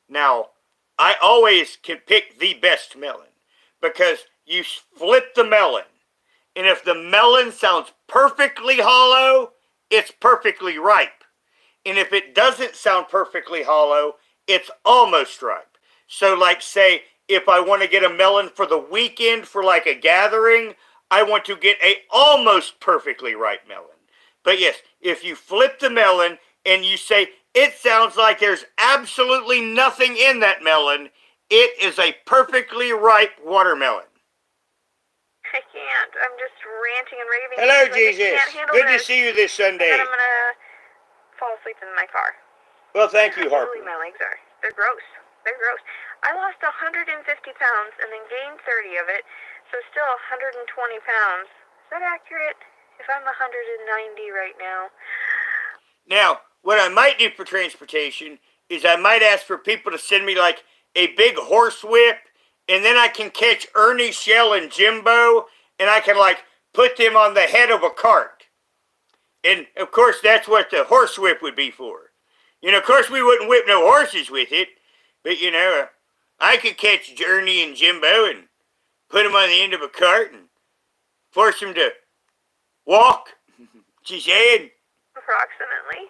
Now, I always can pick the best melon because you flip the melon, and if the melon sounds perfectly hollow, it's perfectly ripe. And if it doesn't sound perfectly hollow, it's almost ripe. So like say, if I want to get a melon for the weekend for like a gathering, I want to get a almost perfectly ripe melon. But yes, if you flip the melon and you say, it sounds like there's absolutely nothing in that melon, it is a perfectly ripe watermelon. I can't. I'm just ranting and raving. Hello, because I just Jesus. can't handle Good to this. see you this And Sunday. then I'm gonna fall asleep in my car. Well, thank you, How Harper. oily my legs are. They're gross. They're gross. I lost 150 pounds and then gained 30 of it, so still 120 pounds. Is that accurate? If I'm 190 right now. Now, what I might do for transportation is I might ask for people to send me like a big horse whip, and then I can catch Ernie, Shell, and Jimbo, and I can like put them on the head of a cart. And of course, that's what the horse whip would be for. You know, of course, we wouldn't whip no horses with it, but you know, I could catch Ernie and Jimbo and put them on the end of a cart and force them to walk. She's saying. Approximately.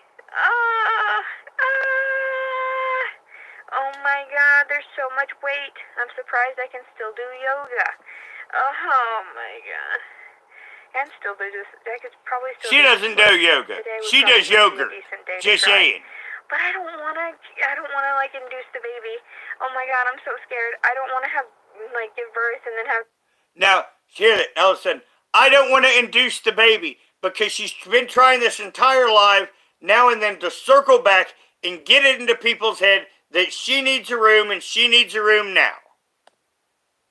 Oh my god, there's so much weight. I'm surprised I can still do yoga. Oh my god. And still do this. I could probably still She do doesn't do yoga. She does yoga. Just saying. But I don't wanna like induce the baby. Oh my god, I'm so scared. I don't wanna have like give birth and then have. Now, hear it, Ellison. I don't want to induce the baby because she's been trying this entire life now and then to circle back and get it into people's head that she needs a room and she needs a room now.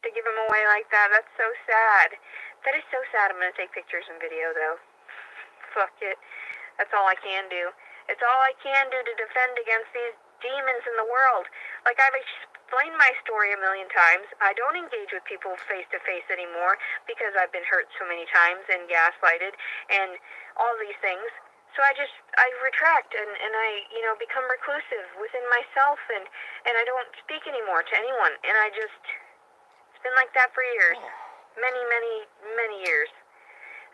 To give him away like that. That's so sad. That is so sad. I'm gonna take pictures and video though. Fuck it. That's all I can do. It's all I can do to defend against these demons in the world. Like I've explained my story a million times. I don't engage with people face to face anymore because I've been hurt so many times and gaslighted and all these things. So I retract and I, become reclusive within myself and I don't speak anymore to anyone. And it's been like that for years. Many, many, many years.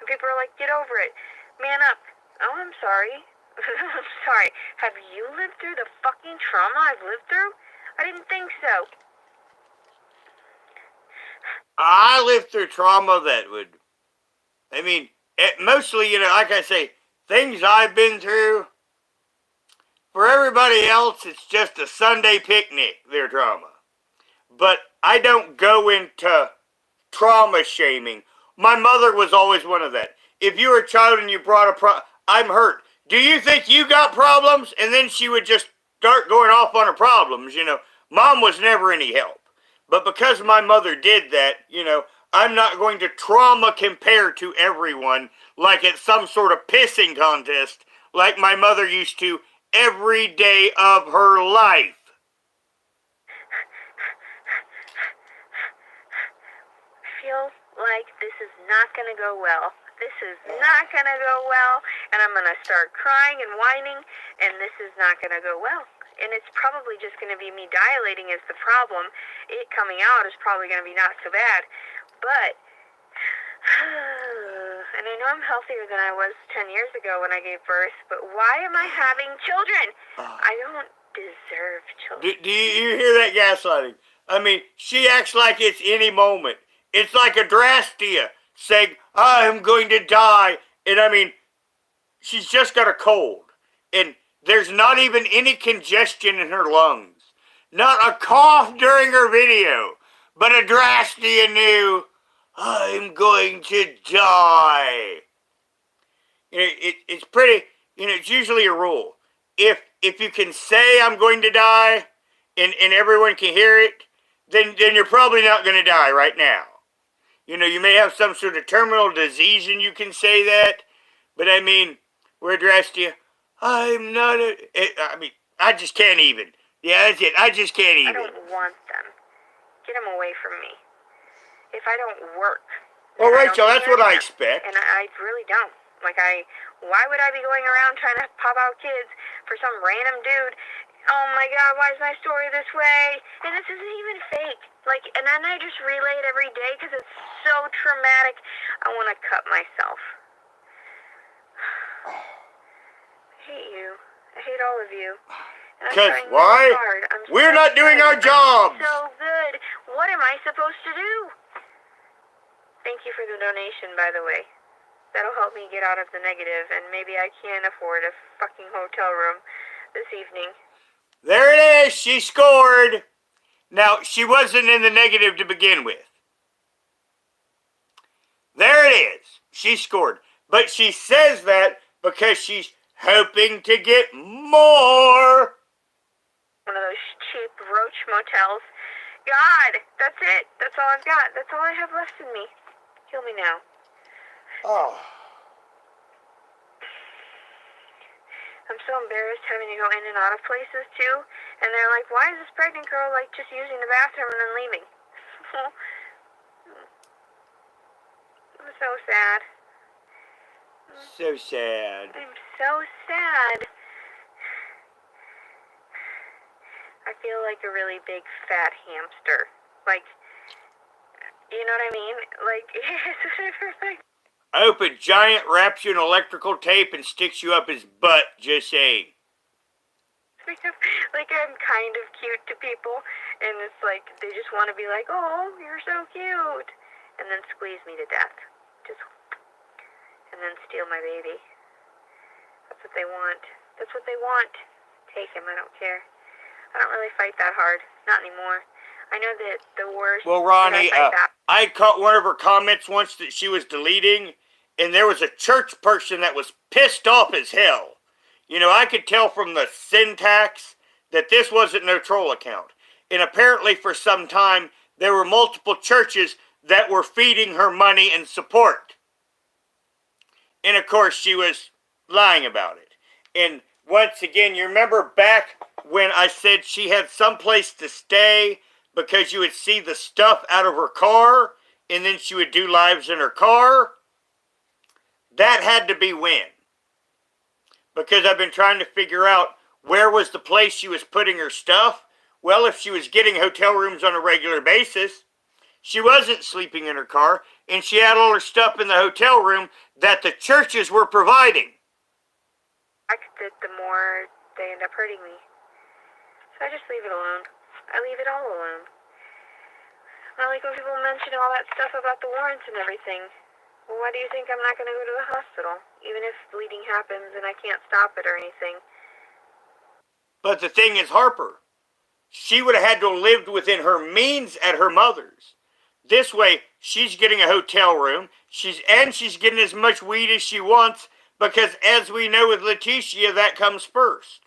And people are like, get over it. Man up. Oh, I'm sorry. I'm sorry. Have you lived through the fucking trauma I've lived through? I didn't think so. I lived through trauma that would, mostly, like I say, things I've been through, for everybody else, it's just a Sunday picnic, their trauma. But I don't go into trauma shaming. My mother was always one of that. If you were a child and you brought a problem, I'm hurt. Do you think you got problems? And then she would just start going off on her problems, Mom was never any help. But because my mother did that, I'm not going to trauma compare to everyone like it's some sort of pissing contest like my mother used to every day of her life. I feel like this is not going to go well. This is not going to go well, and I'm going to start crying and whining, and this is not going to go well. And it's probably just going to be me dilating is the problem. It coming out is probably going to be not so bad. But, and I know I'm healthier than I was 10 years ago when I gave birth, but why am I having children? I don't deserve children. Do you hear that gaslighting? She acts like it's any moment. It's like a Drastia saying, I'm going to die. And she's just got a cold. And there's not even any congestion in her lungs. Not a cough during her video. But a Drastia knew, I'm going to die. It's pretty, it's usually a rule. If you can say I'm going to die and everyone can hear it, then you're probably not going to die right now. You may have some sort of terminal disease and you can say that, but we're addressed to you. I'm not I just can't even. Yeah, that's it. I just can't I even. don't want them. Get them away from me. If I don't work, Well, then I don't Rachel, that's deserve what I them. expect. And I really don't. Like, why would I be going around trying to pop out kids for some random dude? Oh my God, why is my story this way? And this isn't even fake. Like, and then I just relay it every day because it's so traumatic. I want to cut myself. I hate you. I hate all of you. And I'm Because trying why? really hard. We're so not doing good. our jobs. I'm so good. What am I supposed to do? Thank you for the donation, by the way. That'll help me get out of the negative, and maybe I can afford a fucking hotel room this evening. There it is. She scored. Now, she wasn't in the negative to begin with. There it is. She scored. But she says that because she's hoping to get more. One of those cheap roach motels. God, that's it. That's all I've got. That's all I have left in me. Kill me now. Oh. I'm so embarrassed having to go in and out of places too. And they're like, why is this pregnant girl like just using the bathroom and then leaving? I'm so sad. So sad. I'm so sad. I feel like a really big fat hamster. Like, you know what I mean? Like, I hope a giant wraps you in electrical tape and sticks you up his butt, just saying. like I'm kind of cute to people, and it's like they just want to be like, oh, you're so cute, and then squeeze me to death, and then steal my baby. That's what they want. That's what they want. Take him. I don't care. I don't really fight that hard. Not anymore. I know that the worst. Well, Ronnie, I caught one of her comments once that she was deleting, and there was a church person that was pissed off as hell. You know, I could tell from the syntax that this wasn't no troll account. And apparently for some time, there were multiple churches that were feeding her money and support. And of course, she was lying about it. And once again, you remember back when I said she had some place to stay because you would see the stuff out of her car, and then she would do lives in her car? That had to be when. Because I've been trying to figure out where was the place she was putting her stuff. Well, if she was getting hotel rooms on a regular basis, she wasn't sleeping in her car, and she had all her stuff in the hotel room that the churches were providing. The more they end up hurting me. So I just leave it alone. I leave it all alone. I like when people mention all that stuff about the warrants and everything. Well, why do you think I'm not going to go to the hospital? Even if bleeding happens and I can't stop it or anything. But the thing is, Harper, she would have had to have lived within her means at her mother's. This way, she's getting a hotel room, she's getting as much weed as she wants, because as we know with Leticia, that comes first.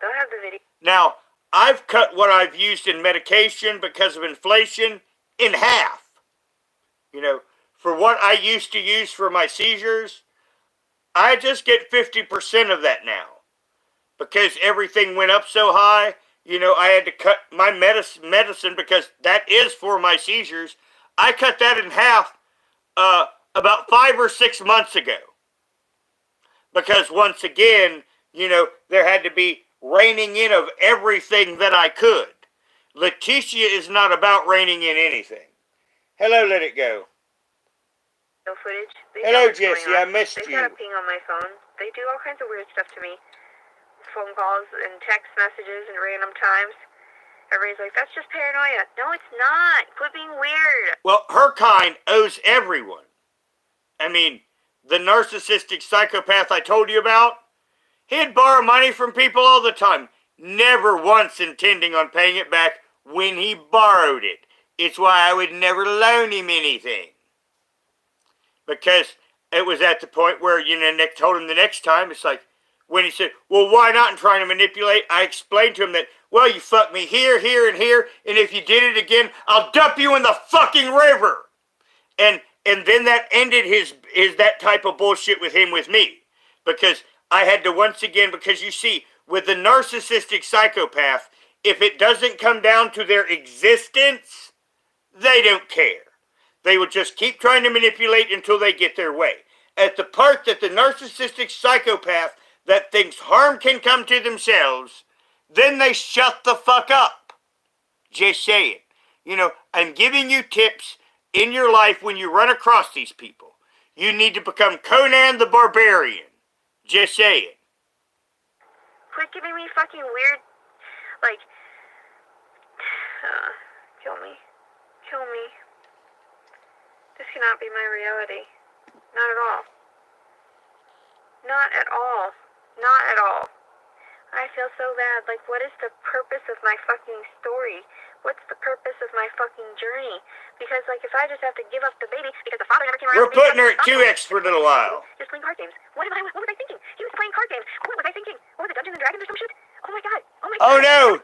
Don't have the video. Now, I've cut what I've used in medication because of inflation in half. You know, for what I used to use for my seizures, I just get 50% of that now. Because everything went up so high, you know, I had to cut my medicine because that is for my seizures. I cut that in half about 5 or 6 months ago. Because once again, you know, there had to be reining in of everything that I could. Leticia is not about reining in anything. Hello, let it go. No footage. Hello, Jesse, I missed you. They got a ping on my phone. They do all kinds of weird stuff to me. Phone calls and text messages and random times. Everybody's like, that's just paranoia. No, it's not. Quit being weird. Well, her kind owes everyone. I mean, the narcissistic psychopath I told you about, he'd borrow money from people all the time, never once intending on paying it back when he borrowed it. It's why I would never loan him anything. Because it was at the point where, you know, Nick told him the next time, it's like, when he said, well, why not, and trying to manipulate, I explained to him that, well, you fucked me here, here, and here, and if you did it again, I'll dump you in the fucking river. And then that ended his that type of bullshit with him with me. Because I had to once again, because you see, with the narcissistic psychopath, if it doesn't come down to their existence, they don't care. They will just keep trying to manipulate until they get their way. At the part that the narcissistic psychopath that thinks harm can come to themselves, then they shut the fuck up. Just saying. You know, I'm giving you tips in your life when you run across these people. You need to become Conan the Barbarian. Just saying. Quit giving me fucking weird, like, kill me. Kill me. This cannot be my reality. Not at all. Not at all. Not at all. I feel so bad. Like, what is the purpose of my fucking story? What's the purpose of my fucking journey? Because, like, if I just have to give up the baby because the father never came around... We're putting her at 2X for a little while. Just playing card games. What was I thinking? He was playing card games. What was I thinking? What was it, Dungeons and Dragons or some shit? Oh my god. Oh my god. Oh no.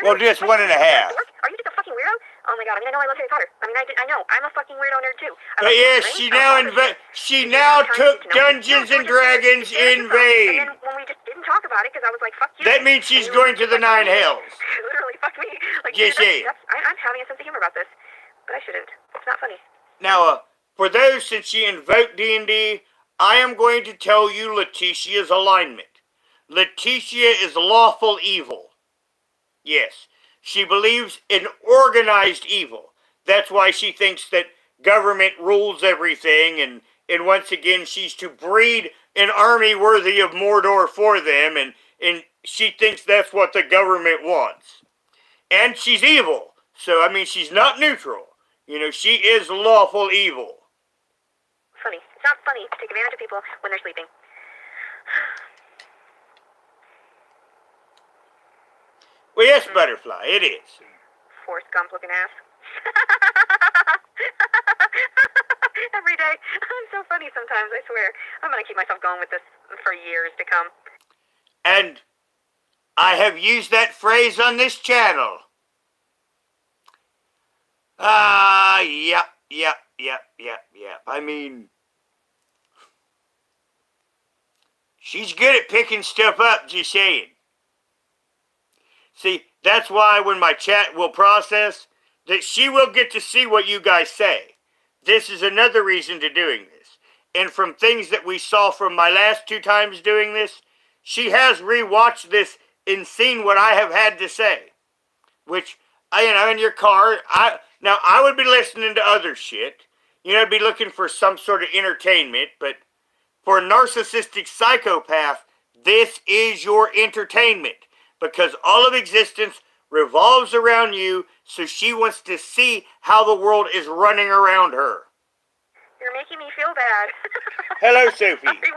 Well, just 1.5. Are you just a fucking weirdo? Oh my god. I mean, I know I love Harry Potter. I mean, I know. I'm a fucking weirdo nerd too. But yes, she now took Dungeons and Dragons in vain. And then when we just didn't talk about it because I was like, fuck you. That means she's going to the 9 hells. Literally, fuck me. Like, Just saying. I'm having a sense of humor about this, but I shouldn't. It's not funny. Now, for those, since she invoked D&D, I am going to tell you Leticia's alignment. Leticia is lawful evil. Yes, she believes in organized evil. That's why she thinks that government rules everything, and once again, she's to breed an army worthy of Mordor for them, and she thinks that's what the government wants. And she's evil, so, I mean, she's not neutral. You know, she is lawful evil. Funny. It's not funny to take advantage of people when they're sleeping. Well, yes, Butterfly, it is. Forrest Gump looking ass. Every day. I'm so funny sometimes, I swear. I'm going to keep myself going with this for years to come. And I have used that phrase on this channel. Yep. I mean, she's good at picking stuff up, just saying. See, that's why when my chat will process, that she will get to see what you guys say. This is another reason to doing this. And from things that we saw from my last 2 times doing this, she has rewatched this and seen what I have had to say. Which, you know, in your car, I would be listening to other shit. You know, I'd be looking for some sort of entertainment, but for a narcissistic psychopath, this is your entertainment. Because all of existence revolves around you, so she wants to see how the world is running around her. You're making me feel bad. Hello, Sophie. Sorry,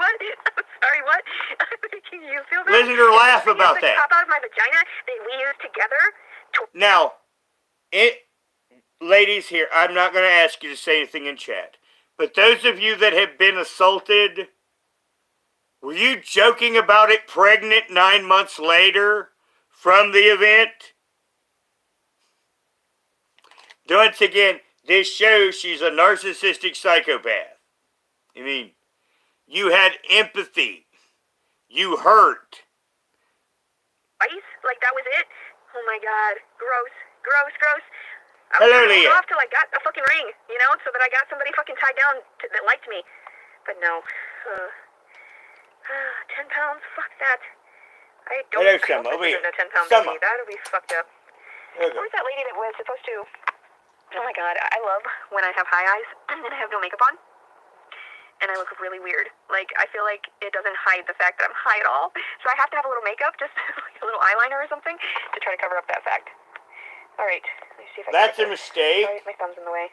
what? I'm making you feel bad? Listen to her laugh about that. Pop out of my vagina that we use together. Now, ladies here, I'm not going to ask you to say anything in chat. But those of you that have been assaulted, were you joking about it pregnant 9 months later from the event? Once again, this shows she's a narcissistic psychopath. I mean, you had empathy. You hurt. Ice? Like that was it? Oh my god. Gross. I Hello, was Leah. off till I got a fucking ring, you know, so that I got somebody fucking tied down that liked me. But no. 10 pounds? Fuck that. I don't Hello, think Summer. there's no 10 pound Summer. baby. That'll be fucked up. Okay. Where's that lady that was supposed to... Oh my god, I love when I have high eyes and I have no makeup on. And I look really weird. Like, I feel like it doesn't hide the fact that I'm high at all. So I have to have a little makeup, just like a little eyeliner or something, to try to cover up that fact. Alright, let me see if I That's can... a mistake. Sorry, my thumb's in the way.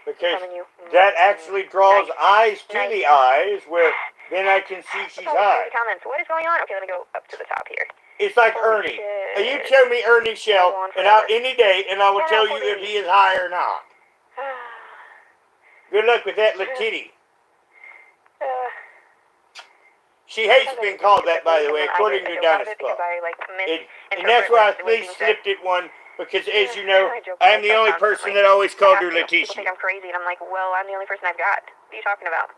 Because Telling you. that actually draws eyes to Nice. the eyes, where then I can see she's high. Comments. What is going on? Okay, let me go up to the top here. It's like Holy Ernie. shit. And you show me Ernie's shell, Go on and I'll, forever. any day, and I will Yeah, tell no, you if please. he is high or not. Good luck with that, Leticia. She hates being called that, by the way, according to Donna's Club. And that's why I at least slipped it one, because as you know, I am the only person that always called her People Leticia. think I'm crazy, and I'm like, well, I'm the only person I've got. What are you talking about?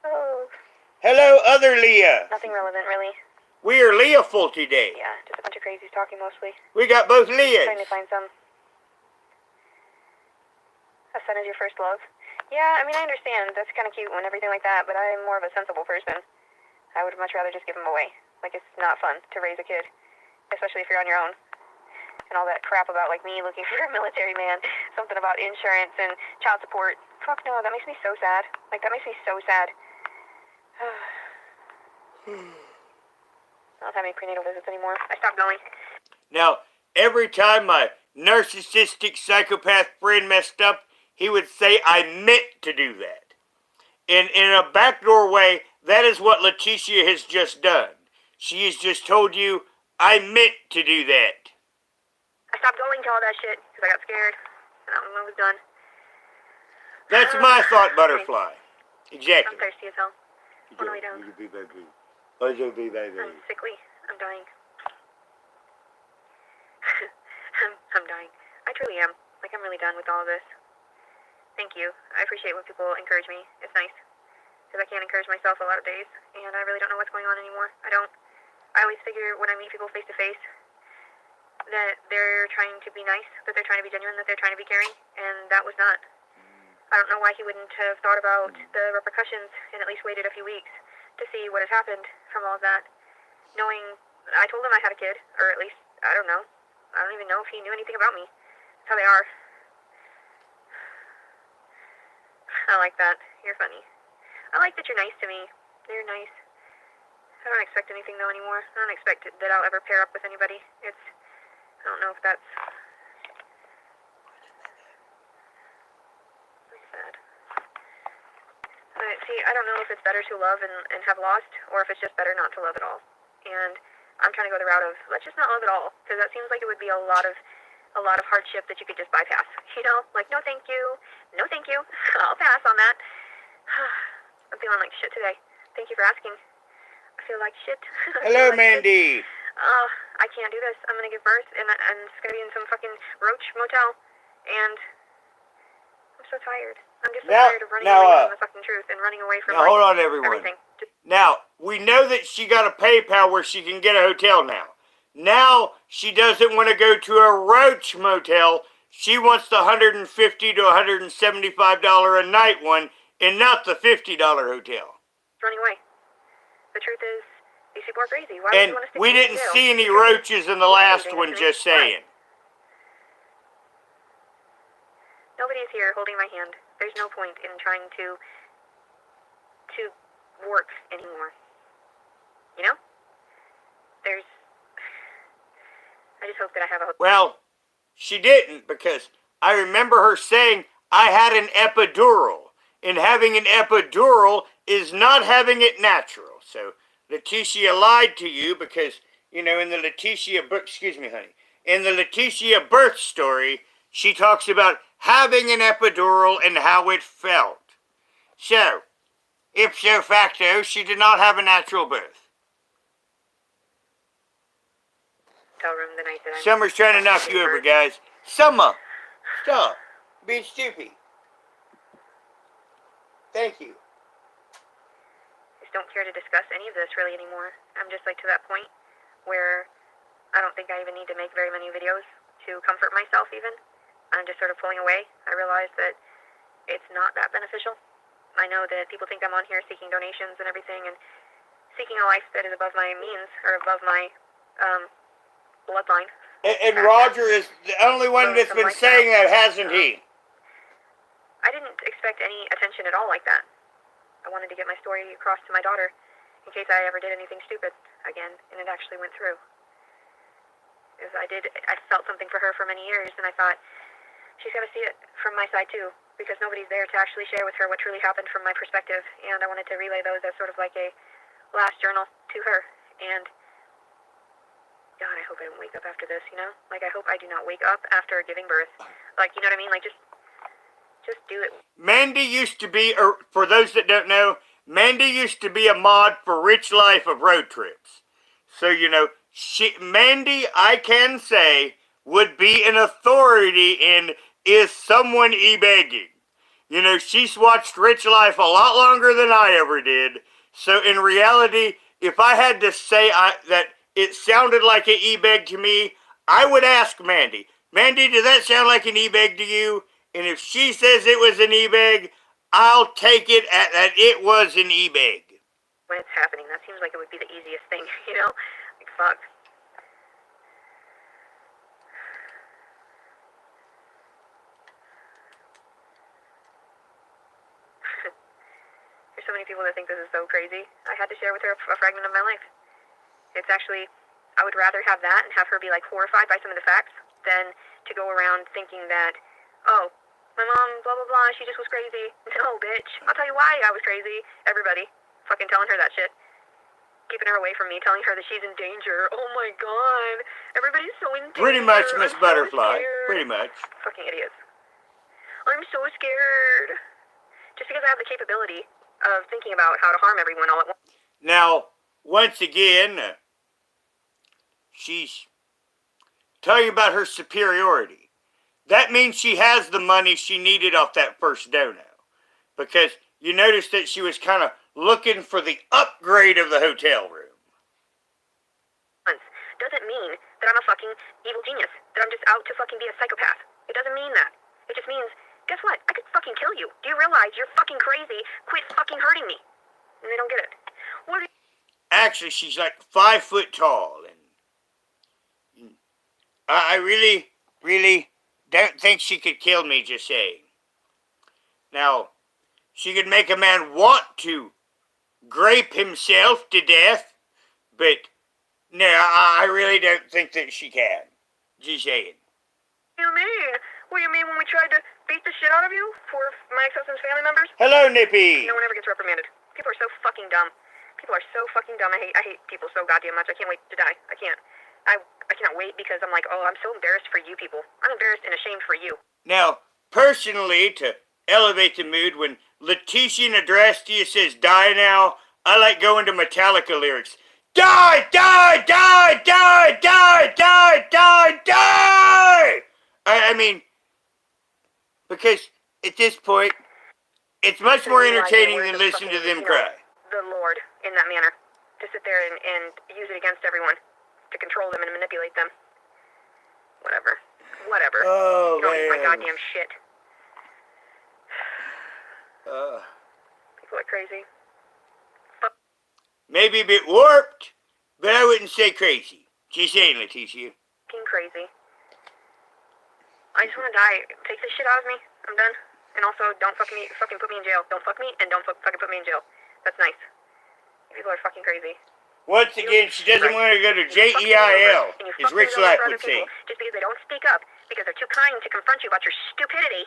Oh, Hello, other Leah. nothing relevant, really. We are Leah-ful today. Yeah, just a bunch of crazies talking mostly. We got both Trying Leahs. to find some. A son is your first love. Yeah, I mean, I understand. That's kind of cute and everything like that, but I'm more of a sensible person. I would much rather just give him away. Like, it's not fun to raise a kid, especially if you're on your own. And all that crap about, like, me looking for a military man. Something about insurance and child support. Fuck no, that makes me so sad. Like, that makes me so sad. I don't have any prenatal visits anymore. I stopped going. Now, every time my narcissistic psychopath friend messed up, he would say, I meant to do that. In a backdoor way, that is what Leticia has just done. She has just told you, I meant to do that. I stopped going to all that shit because I got scared. And when it was done. That's my thought, butterfly. I'm Exactly. thirsty as hell. What are we doing? I'm sickly. I'm dying. I'm dying. I truly am. Like, I'm really done with all of this. Thank you. I appreciate when people encourage me. It's nice. Because I can't encourage myself a lot of days. And I really don't know what's going on anymore. I always figure when I meet people face to face that they're trying to be nice, that they're trying to be genuine, that they're trying to be caring. And that was not. I don't know why he wouldn't have thought about the repercussions and at least waited a few weeks to see what had happened from all of that. Knowing, I told him I had a kid, or at least, I don't know. I don't even know if he knew anything about me. That's how they are. I like that. You're funny. I like that you're nice to me. You're nice. I don't expect anything though anymore. I don't expect that I'll ever pair up with anybody. I don't know if that's sad. See, I don't know if it's better to love and have lost, or if it's just better not to love at all. And I'm trying to go the route of, let's just not love at all, because that seems like it would be a lot of hardship that you could just bypass. You know? Like, no thank you. No thank you. I'll pass on that. I'm feeling like shit today. Thank you for asking. I feel like shit. Hello, like Mandy. shit. I can't do this. I'm gonna give birth, and I'm just gonna be in some fucking roach motel, and I'm so tired. I'm just so tired of running away from the fucking truth and running away from, Now, hold on, everyone. everything. Now, we know that she got a PayPal where she can get a hotel now. Now, she doesn't want to go to a roach motel. She wants the $150 to $175 a night one and not the $50 hotel. Running away. The truth is, these people are crazy. Why would you want to stick we me in didn't jail? see any roaches in the last one, just saying. Nobody is here holding my hand. There's no point in trying to work anymore. You know? I just hope that I have a hope. Well, she didn't, because I remember her saying I had an epidural. And having an epidural is not having it natural. So Leticia lied to you because, you know, in the Leticia book, excuse me, honey, in the Leticia birth story, she talks about having an epidural and how it felt. So, ipso facto, she did not have a natural birth. Hotel room the night that Summer's trying to knock you over, guys. Summer, stop being stupid. Thank you. I just don't care to discuss any of this really anymore. I'm just like to that point where I don't think I even need to make very many videos to comfort myself even. I'm just sort of pulling away. I realize that it's not that beneficial. I know that people think I'm on here seeking donations and everything and seeking a life that is above my means or above my bloodline. And Roger is the only one that's been saying that, hasn't he? I didn't expect any attention at all like that. I wanted to get my story across to my daughter in case I ever did anything stupid again, and it actually went through. I felt something for her for many years, and I thought, she's got to see it from my side too, because nobody's there to actually share with her what truly happened from my perspective, and I wanted to relay those as sort of like a last journal to her. And God, I hope I don't wake up after this, you know? Like, I hope I do not wake up after giving birth. Like, you know what I mean? Like, just do it. Mandy used to be, or for those that don't know, Mandy used to be a mod for Rich Life of Road Trips. So, you know, Mandy, I can say, would be an authority in Is Someone E-Begging? You know, she's watched Rich Life a lot longer than I ever did. So in reality, if I had to say that it sounded like an e-bag to me, I would ask Mandy. Mandy, does that sound like an e-bag to you? And if she says it was an e-bag, I'll take it at that it was an e-bag. When it's happening, that seems like it would be the easiest thing, you know? Like, fuck. There's so many people that think this is so crazy. I had to share with her a fragment of my life. It's actually, I would rather have that and have her be like horrified by some of the facts than to go around thinking that, oh, my mom, blah, blah, blah, she just was crazy. No, bitch. I'll tell you why I was crazy. Everybody. Fucking telling her that shit. Keeping her away from me, telling her that she's in danger. Oh my god. Everybody's so in danger. Pretty much, Miss I'm Butterfly. So Pretty much. Fucking idiots. I'm so scared. Just because I have the capability of thinking about how to harm everyone all at once. Now, once again, she's talking about her superiority. That means she has the money she needed off that first dono. Because you notice that she was kind of looking for the upgrade of the hotel room. Doesn't mean that I'm a fucking evil genius. That I'm just out to fucking be a psychopath. It doesn't mean that. It just means, guess what? I could fucking kill you. Do you realize you're fucking crazy? Quit fucking hurting me. And they don't get it. What are you... Actually, she's like 5 foot tall. And I really, really don't think she could kill me, just saying. Now, she could make a man want to grape himself to death, but no, I really don't think that she can. Just saying. What do you mean? What do you mean when we tried to beat the shit out of you for my ex-husband's family members? Hello, Nippy. No one ever gets reprimanded. People are so fucking dumb. People are so fucking dumb. I hate people so goddamn much. I can't wait to die. I can't. I cannot wait because I'm like, oh, I'm so embarrassed for you people. I'm embarrassed and ashamed for you. Now, personally, to elevate the mood, when Leticia Nadrastia says die now, I like going to Metallica lyrics. Die, die, die, die, die, die, die, die! I mean, because at this point, it's much more entertaining than listening to them cry. The Lord, in that manner. To sit there and use it against everyone. To control them and manipulate them. Whatever. Whatever. Oh, you don't need my man. goddamn shit. People are crazy. Maybe a bit warped, but I wouldn't say crazy. Just saying, Leticia. Fucking crazy. I just want to die. Take this shit out of me. I'm done. And also, don't fucking put me in jail. Don't fuck me, and don't fucking put me in jail. That's nice. People are fucking crazy. Once again, she doesn't want to go to JEIL, as Rich Life would say. Just because they don't speak up, because they're too kind to confront you about your stupidity.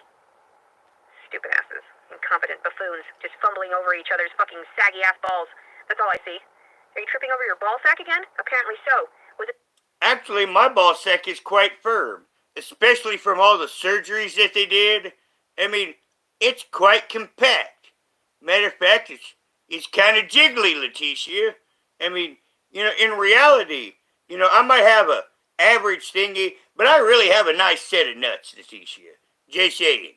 Stupid asses. Incompetent buffoons. Just fumbling over each other's fucking saggy ass balls. That's all I see. Are you tripping over your ball sack again? Apparently so. Was it... Actually, my ball sack is quite firm, especially from all the surgeries that they did. I mean, it's quite compact. Matter of fact, it's kind of jiggly, Leticia. I mean, you know, in reality, you know, I might have a average thingy, but I really have a nice set of nuts, Leticia. Just saying.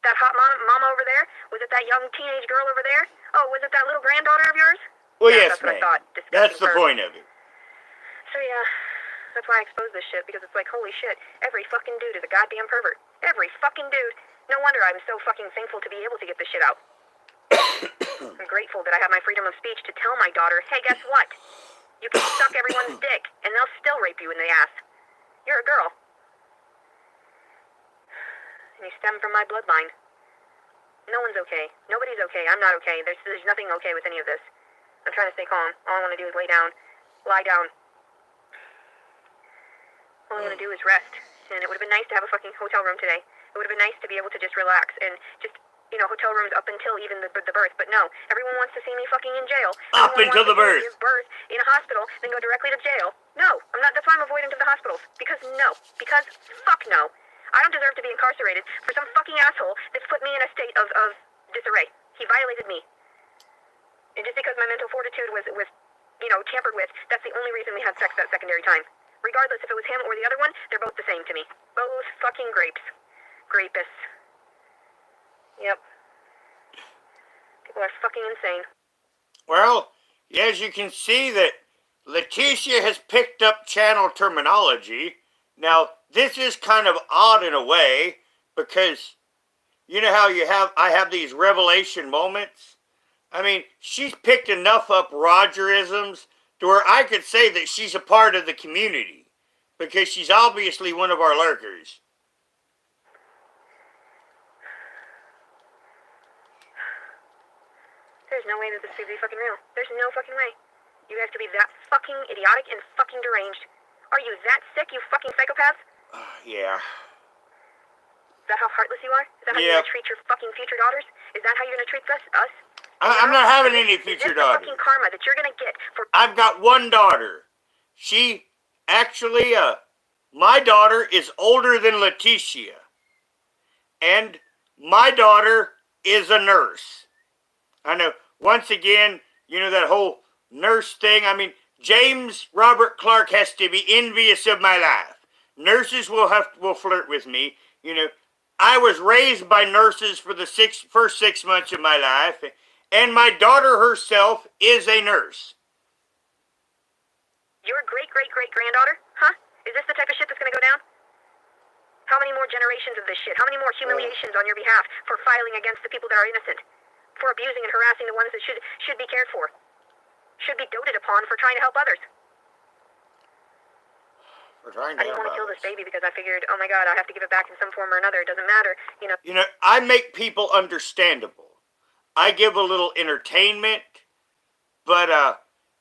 That hot mama over there? Was it that young teenage girl over there? Oh, was it that little granddaughter of yours? Well, yeah, yes, that's what ma'am. I thought. That's the perv. point of it. So yeah, that's why I expose this shit, because it's like, holy shit, every fucking dude is a goddamn pervert. Every fucking dude. No wonder I'm so fucking thankful to be able to get this shit out. I'm grateful that I have my freedom of speech to tell my daughter, hey, guess what? You can suck everyone's dick, and they'll still rape you in the ass. You're a girl. And you stem from my bloodline. No one's okay. Nobody's okay. I'm not okay. There's nothing okay with any of this. I'm trying to stay calm. All I want to do is lie down. All I want to do is rest. And it would have been nice to have a fucking hotel room today. It would have been nice to be able to just relax and just, you know, hotel rooms up until even the birth. But no, everyone wants to see me fucking in jail. Up until the birth. Give birth in a hospital, then go directly to jail. No, I'm not. That's why I'm avoiding to the hospitals. Because no. Because fuck no. I don't deserve to be incarcerated for some fucking asshole that's put me in a state of disarray. He violated me. And just because my mental fortitude was, you know, tampered with, that's the only reason we had sex that secondary time. Regardless if it was him or the other one, they're both the same to me. Both fucking grapes. Grapists. Yep. People are fucking insane. Well, as you can see that Leticia has picked up channel terminology. Now, this is kind of odd in a way because you know how I have these revelation moments? I mean, she's picked enough up Rogerisms to where I could say that she's a part of the community because she's obviously one of our lurkers. There's no way that this could be fucking real. There's no fucking way. You have to be that fucking idiotic and fucking deranged. Are you that sick, you fucking psychopaths? Yeah. Is that how heartless you are? Is that how you're gonna treat your fucking future daughters? Is that how you're gonna treat us? I'm not having any future daughters. Is this the fucking karma that you're gonna get for... I've got one daughter. She actually, my daughter is older than Leticia. And my daughter is a nurse. I know, once again, you know that whole nurse thing. I mean, James Robert Clark has to be envious of my life. Nurses will flirt with me. You know, I was raised by nurses for the first 6 months of my life, and my daughter herself is a nurse. Your great-great-great-granddaughter? Huh? Is this the type of shit that's gonna go down? How many more generations of this shit? How many more humiliations on your behalf for filing against the people that are innocent? For abusing and harassing the ones that should be cared for? Should be doted upon for trying to help others? I didn't want to kill this baby because I figured, oh my god, I have to give it back in some form or another. It doesn't matter, you know. You know, I make people understandable. I give a little entertainment, but,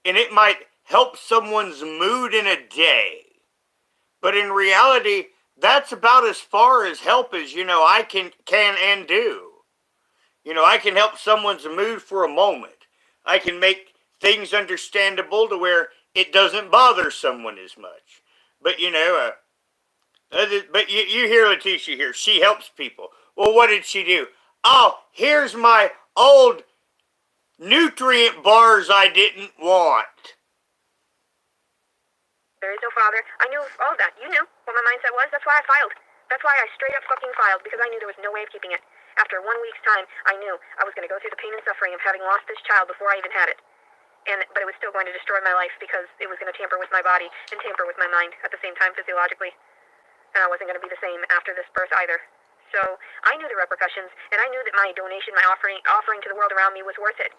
and it might help someone's mood in a day. But in reality, that's about as far as help as, you know, I can and do. You know, I can help someone's mood for a moment. I can make things understandable to where it doesn't bother someone as much. But, you know, but you hear Leticia here. She helps people. Well, what did she do? Oh, here's my old nutrient bars I didn't want. There is no father. I knew all of that. You knew what my mindset was. That's why I filed. That's why I straight up fucking filed, because I knew there was no way of keeping it. After 1 week's time, I knew I was going to go through the pain and suffering of having lost this child before I even had it. But it was still going to destroy my life because it was going to tamper with my body and tamper with my mind at the same time physiologically. And I wasn't going to be the same after this birth either. So I knew the repercussions, and I knew that my donation, my offering to the world around me was worth it.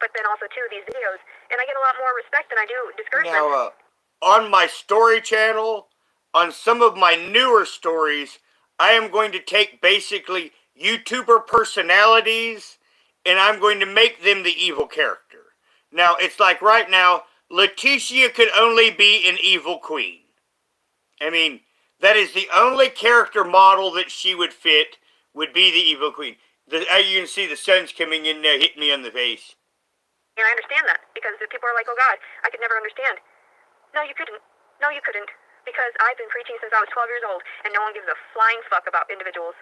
But then also, too, these videos, and I get a lot more respect than I do discouragement. Now, on my story channel, on some of my newer stories, I am going to take basically YouTuber personalities, and I'm going to make them the evil character. Now, it's like right now, Leticia could only be an evil queen. I mean, that is the only character model that she would fit, would be the evil queen. You can see the sun's coming in there, hitting me on the face. And I understand that, because the people are like, oh God, I could never understand. No, you couldn't. No, you couldn't. Because I've been preaching since I was 12 years old, and no one gives a flying fuck about individuals.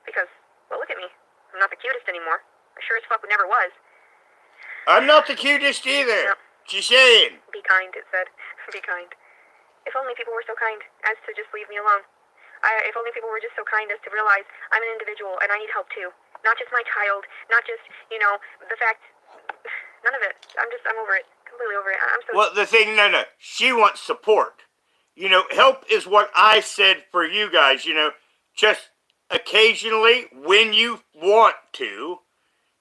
Because, well, look at me. I'm not the cutest anymore. I sure as fuck never was. I'm not the cutest either. No. Just saying. Be kind, it said. Be kind. If only people were so kind as to just leave me alone. If only people were just so kind as to realize I'm an individual and I need help too. Not just my child, not just, you know, the fact, none of it. I'm over it. Completely over it. I'm so... Well, the thing, no. She wants support. You know, help is what I said for you guys, you know, just occasionally, when you want to,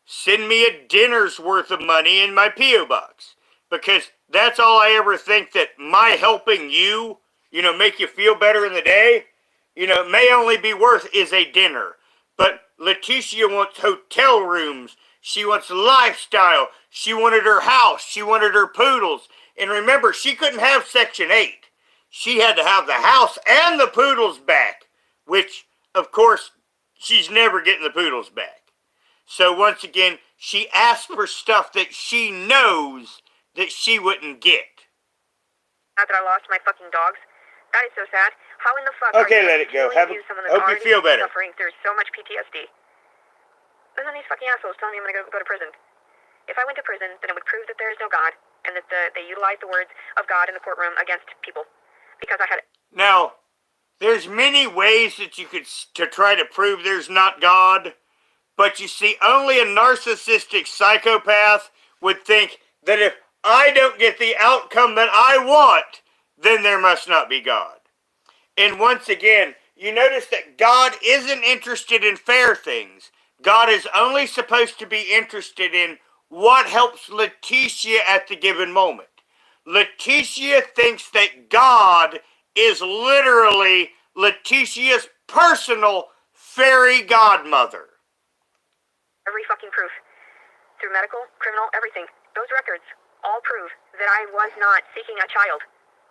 send me a dinner's worth of money in my P.O. box. Because that's all I ever think, that my helping you, you know, make you feel better in the day, you know, may only be worth is a dinner. But Leticia wants hotel rooms. She wants lifestyle. She wanted her house. She wanted her poodles. And remember, she couldn't have Section 8. She had to have the house and the poodles back. Which, of course, she's never getting the poodles back. So once again, she asked for stuff that she knows that she wouldn't get. Now that I lost my fucking dogs, that is so sad. How in the fuck okay, let it go. Hope you feel better. Suffering through so much PTSD. And then these fucking assholes telling me I'm gonna go to prison. If I went to prison, then it would prove that there is no God, and that they utilize the words of God in the courtroom against people. Because I had it. Now, there's many ways that you could to try to prove there's not God. But you see, only a narcissistic psychopath would think that if I don't get the outcome that I want, then there must not be God. And once again, you notice that God isn't interested in fair things. God is only supposed to be interested in what helps Leticia at the given moment. Leticia thinks that God is literally Leticia's personal fairy godmother. Every fucking proof. Through medical, criminal, everything. Those records all prove that I was not seeking a child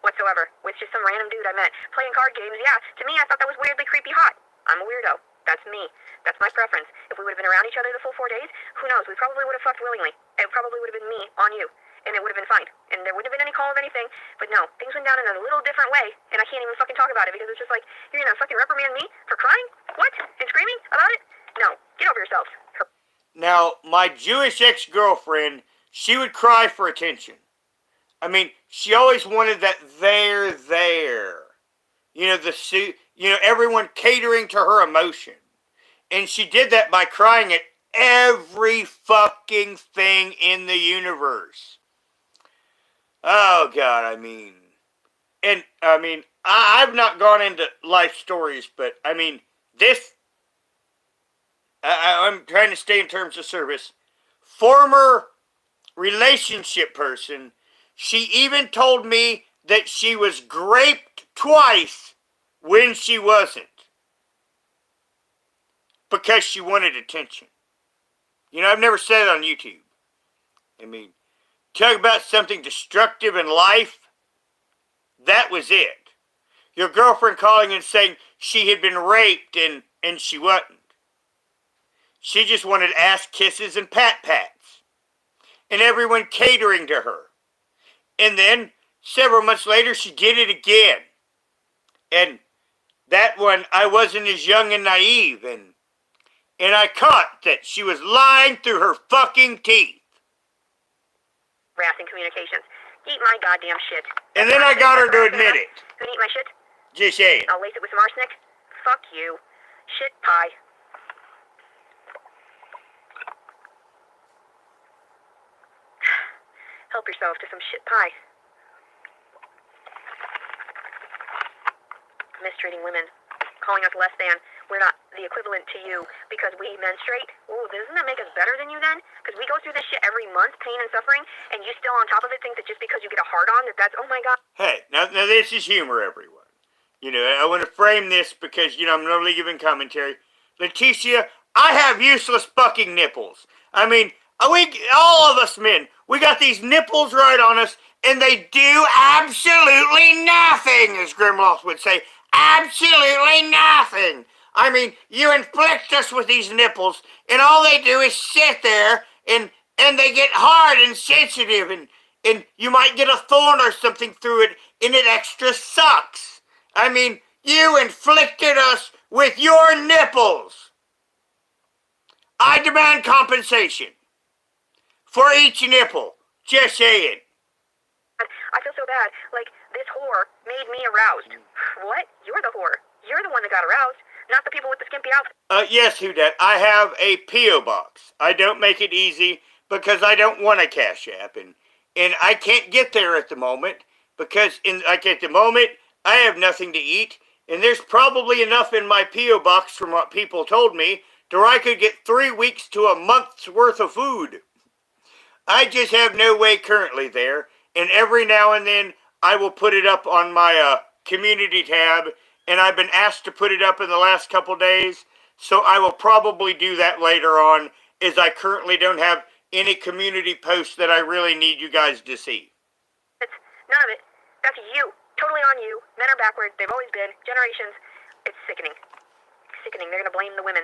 whatsoever with just some random dude I met. Playing card games, yeah, to me I thought that was weirdly creepy hot. I'm a weirdo. That's me. That's my preference. If we would have been around each other the full 4 days, who knows, we probably would have fucked willingly. It probably would have been me on you. And it would have been fine. And there wouldn't have been any call of anything. But no, things went down in a little different way. And I can't even fucking talk about it because it's just like, you're gonna fucking reprimand me for crying? What? And screaming about it? No. Get over yourselves. Now, my Jewish ex-girlfriend, she would cry for attention. I mean, she always wanted that there. You know, everyone catering to her emotion. And she did that by crying at every fucking thing in the universe. Oh, God, I've not gone into life stories, but, I'm trying to stay in terms of service. Former relationship person, she even told me that she was raped twice when she wasn't. Because she wanted attention. You know, I've never said it on YouTube. Talk about something destructive in life. That was it. Your girlfriend calling and saying she had been raped and she wasn't. She just wanted ass kisses and pats. And everyone catering to her. And then, several months later, she did it again. And that one, I wasn't as young and naive. And I caught that she was lying through her fucking teeth. Harassing communications. Eat my goddamn shit. And then I got her to admit it. Gonna eat my shit? Just saying. I'll lace it with some arsenic? Fuck you. Shit pie. Help yourself to some shit pie. Mistreating women. Calling us less than. We're not the equivalent to you because we menstruate. Ooh, doesn't that make us better than you then? Because we go through this shit every month, pain and suffering, and you still on top of it think that just because you get a hard-on that's, oh my God. Hey, now this is humor, everyone. You know, I want to frame this because, you know, I'm normally giving commentary. Leticia, I have useless fucking nipples. All of us men, we got these nipples right on us, and they do absolutely nothing, as Grimloth would say. Absolutely nothing. You inflict us with these nipples, and all they do is sit there, and they get hard and sensitive, and you might get a thorn or something through it, and it extra sucks. You inflicted us with your nipples. I demand compensation for each nipple. Just saying. I feel so bad. Like, this whore made me aroused. What? You're the whore. You're the one that got aroused, not the people with the skimpy outfit. Yes, Houdat, I have a P.O. box. I don't make it easy because I don't want a Cash App, and I can't get there at the moment because at the moment I have nothing to eat, and there's probably enough in my P.O. box from what people told me to where I could get 3 weeks to a month's worth of food. I just have no way currently there, and every now and then I will put it up on my community tab, and I've been asked to put it up in the last couple days, so I will probably do that later on, as I currently don't have any community posts that I really need you guys to see. It's none of it. That's you. Totally on you. Men are backwards. They've always been. Generations. It's sickening. Sickening. They're gonna blame the women.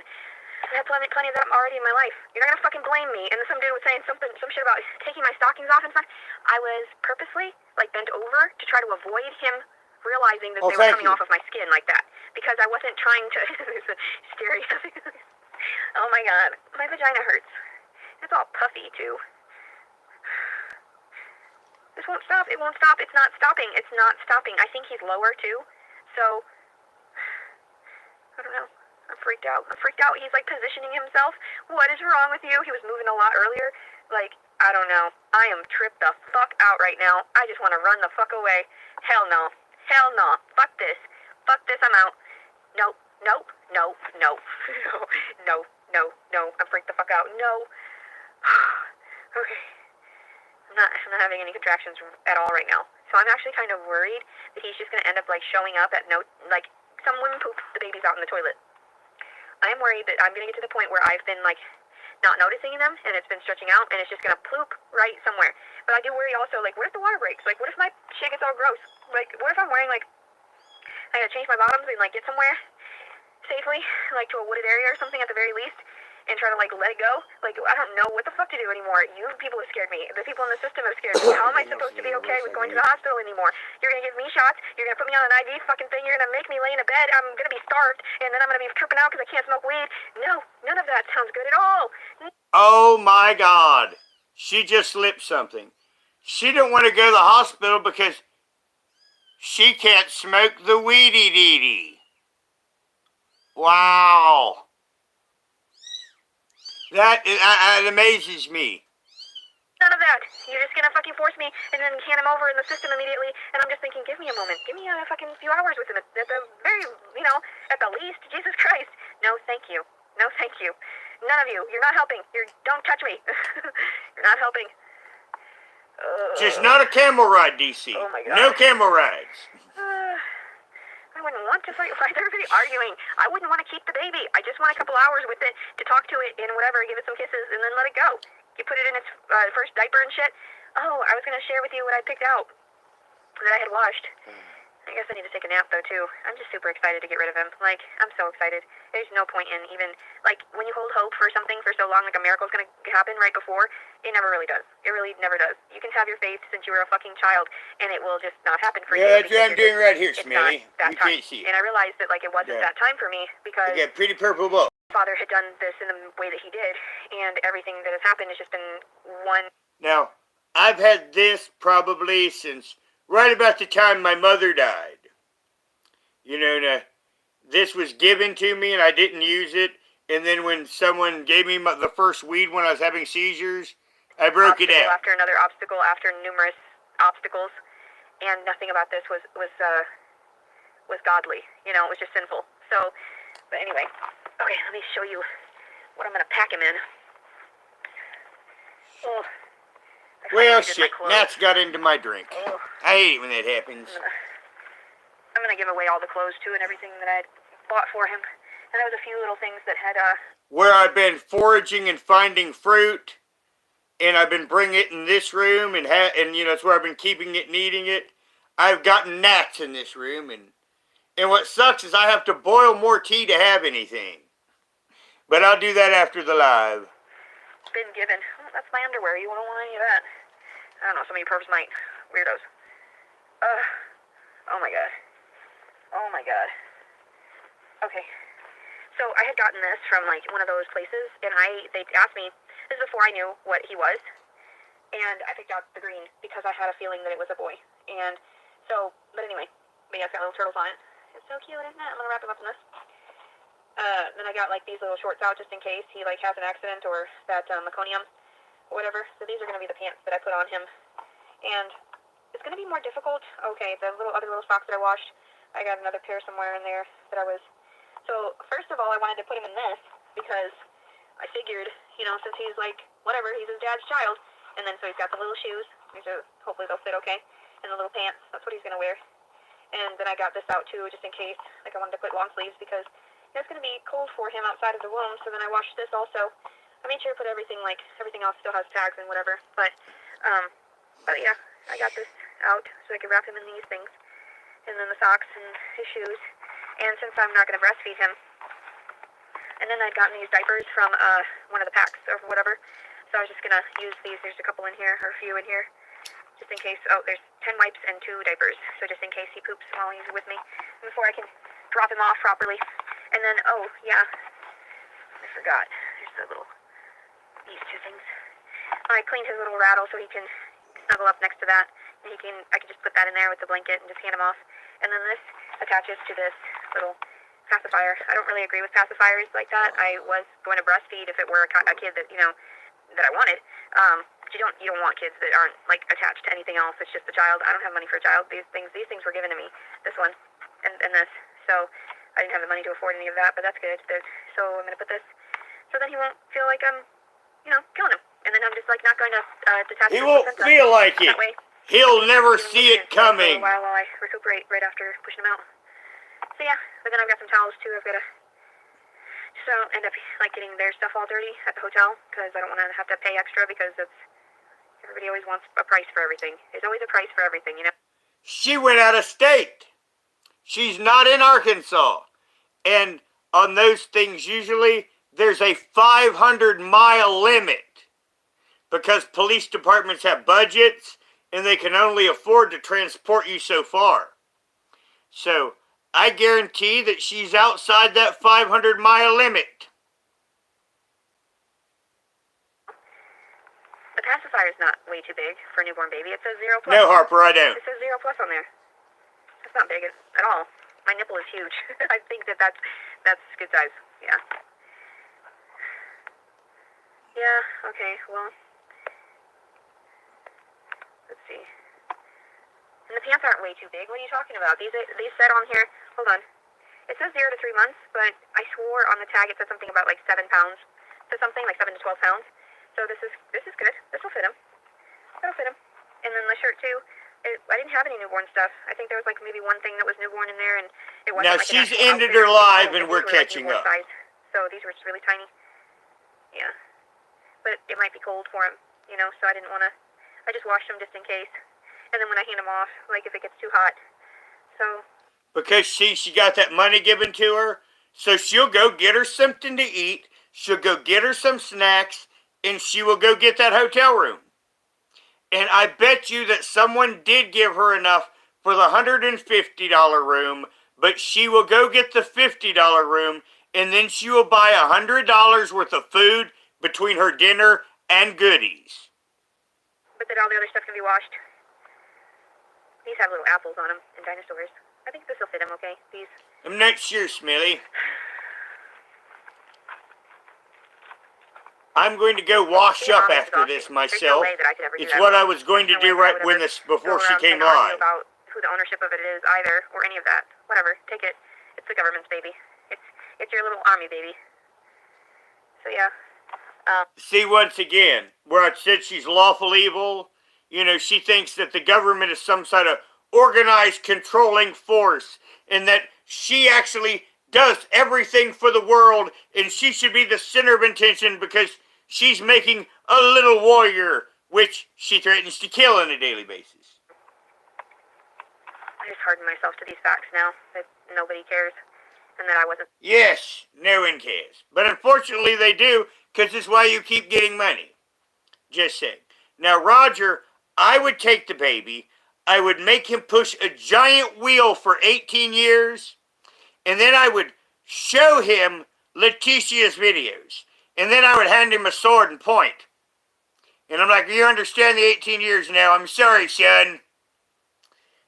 I have plenty of them already in my life. You're not gonna fucking blame me. And then some dude was saying some shit about taking my stockings off and stuff. I was purposely, bent over to try to avoid him realizing that they were coming off of my skin like that. Because I wasn't trying to... There's a scary... Oh my God. My vagina hurts. It's all puffy, too. This won't stop. It won't stop. It's not stopping. It's not stopping. I think he's lower, too. So... I don't know. I'm freaked out. I'm freaked out. He's like positioning himself. What is wrong with you? He was moving a lot earlier. Like, I don't know. I am tripped the fuck out right now. I just want to run the fuck away. Hell no. Hell no. Fuck this. Fuck this. I'm out. Nope. Nope. No. No. No. No. No. I'm freaked the fuck out. No. Okay. I'm not having any contractions at all right now. So I'm actually kind of worried that he's just going to end up like showing up at like some women poop the babies out in the toilet. I'm worried that I'm going to get to the point where I've been like not noticing them and it's been stretching out and it's just going to ploop right somewhere. But I do worry also, like, what if the water breaks? Like, what if my shit gets all gross? Like, what if I'm wearing like, I gotta change my bottoms and like get somewhere safely, like to a wooded area or something at the very least, and try to like let it go. Like, I don't know what the fuck to do anymore. You people have scared me. The people in the system have scared me. How am I supposed to be okay with going to the hospital anymore? You're gonna give me shots. You're gonna put me on an IV fucking thing. You're gonna make me lay in a bed. I'm gonna be starved, and then I'm gonna be tripping out because I can't smoke weed. No, none of that sounds good at all. Oh my God. She just slipped something. She didn't want to go to the hospital because she can't smoke the weedy dee. Wow. That amazes me. None of that. You're just gonna fucking force me and then hand him over in the system immediately. And I'm just thinking, give me a moment. Give me a fucking few hours with him at the very, at the least. Jesus Christ. No, thank you. No, thank you. None of you. You're not helping. Don't touch me. You're not helping. Just not a camel ride, DC. Oh my God. No camel rides. I wouldn't want to fight. Why is everybody arguing? I wouldn't want to keep the baby. I just want a couple hours with it to talk to it and whatever, give it some kisses, and then let it go. You put it in its first diaper and shit. Oh, I was going to share with you what I picked out that I had washed. I guess I need to take a nap, though, too. I'm just super excited to get rid of him. Like, I'm so excited. There's no point in even, like, when you hold hope for something for so long, like a miracle's going to happen right before, it never really does. It really never does. You can have your faith since you were a fucking child, and it will just not happen for you. Yeah, that's what I'm doing right here, it's Smelly. not that You time. can't see it. And I realized that, like, it wasn't that time for me because I got pretty purple book. Father had done this in the way that he did, and everything that has happened has just been one. Now, I've had this probably since right about the time my mother died. This was given to me and I didn't use it. And then when someone gave me the first weed when I was having seizures, I broke it out. After another obstacle, after numerous obstacles, and nothing about this was godly. It was just sinful. So, but anyway, okay, let me show you what I'm gonna pack him in. Oh, well, shit, Nat's got into my drink. Oh. I hate it when that happens. I'm gonna give away all the clothes too and everything that I bought for him. And there was a few little things that had where I've been foraging and finding fruit, and I've been bringing it in this room, and it's where I've been keeping it and eating it. I've gotten gnats in this room, and what sucks is I have to boil more tea to have anything. But I'll do that after the live. Been given. Oh, that's my underwear. You won't want any of that. I don't know. Some of you pervs might. Weirdos. Oh my God. Oh my God. Okay. So I had gotten this from like one of those places, and they asked me, this is before I knew what he was, and I picked out the green because I had a feeling that it was a boy. And so, but anyway, it's got little turtles on it. It's so cute, isn't it? I'm gonna wrap him up in this. Then I got like these little shorts out just in case he like has an accident or that meconium or whatever. So these are gonna be the pants that I put on him, and it's gonna be more difficult. Okay, the other little socks that I washed, I got another pair somewhere in there that I was. So first of all, I wanted to put him in this because I figured, since he's like whatever, he's his dad's child, and then so he's got the little shoes. Hopefully they'll fit okay, and the little pants. That's what he's gonna wear. And then I got this out too, just in case. Like I wanted to put long sleeves because it's gonna be cold for him outside of the womb. So then I washed this also. I made sure to put everything else still has tags and whatever. But yeah, I got this out so I could wrap him in these things, and then the socks and his shoes. And since I'm not gonna breastfeed him, and then I'd gotten these diapers from one of the packs or whatever. So I was just gonna use these. There's a couple in here, or a few in here, just in case. Oh, there's 10 wipes and 2 diapers. So just in case he poops while he's with me, before I can drop him off properly. And then, oh yeah, I forgot. There's these 2 things. I cleaned his little rattle so he can snuggle up next to that, and I can just put that in there with the blanket and just hand him off. And then this attaches to this little pacifier. I don't really agree with pacifiers like that. I was going to breastfeed if it were a kid that, that I wanted. But you don't want kids that aren't, like, attached to anything else. It's just a child. I don't have money for a child. These things were given to me. This one and this. So I didn't have the money to afford any of that, but that's good. So I'm going to put this so then he won't feel like I'm, killing him. And then I'm just, like, not going to detach He the won't placenta. feel like it. That way, He'll never giving see it nutrients for a coming. while I recuperate right after pushing him out. So yeah, but then I've got some towels too. I've got to just end up like getting their stuff all dirty at the hotel because I don't want to have to pay extra because everybody always wants a price for everything. There's always a price for everything, She went out of state. She's not in Arkansas. And on those things, usually there's a 500-mile limit because police departments have budgets and they can only afford to transport you so far. So I guarantee that she's outside that 500-mile limit. The pacifier's not way too big for a newborn baby. It says 0+. No, Harper, I don't. It says 0+ on there. It's not big at all. My nipple is huge. I think that's good size. Yeah. Yeah, okay, well. Let's see. And the pants aren't way too big. What are you talking about? These said on here, hold on. It says 0 to 3 months, but I swore on the tag it said something about like 7 pounds. It said something like 7 to 12 pounds. So this is good. This will fit him. That'll fit him. And then the shirt too. I didn't have any newborn stuff. I think there was like maybe one thing that was newborn in there, and it wasn't. Now like she's an ended outfit her live, and these we're were, catching like, up. size. So these were just really tiny. Yeah. But it might be cold for him, so I didn't want to. I just washed them just in case. And then when I hand them off, like if it gets too hot. So. Because she got that money given to her, so she'll go get her something to eat, she'll go get her some snacks, and she will go get that hotel room. And I bet you that someone did give her enough for the $150 room, but she will go get the $50 room, and then she will buy $100 worth of food between her dinner and goodies. But then all the other stuff can be washed. These have little apples on them in dinosaurs. I think this will fit him okay. These. I'm not sure, Smelly. I'm going to go wash up after this myself. It's what I was going to do right when before she came live. About who the ownership of it is either, or any of that. Whatever, take it. It's the government's baby. It's your little army baby. So yeah. See, once again, where I said she's lawful evil, she thinks that the government is some sort of organized, controlling force, and that she actually does everything for the world, and she should be the center of attention because she's making a little warrior, which she threatens to kill on a daily basis. I just harden myself to these facts now, that nobody cares, and that I wasn't. Yes, no one cares. But unfortunately they do, because it's why you keep getting money. Just saying. Now, Roger, I would take the baby, I would make him push a giant wheel for 18 years, and then I would show him Leticia's videos. And then I would hand him a sword and point. And I'm like, you understand the 18 years now. I'm sorry, son.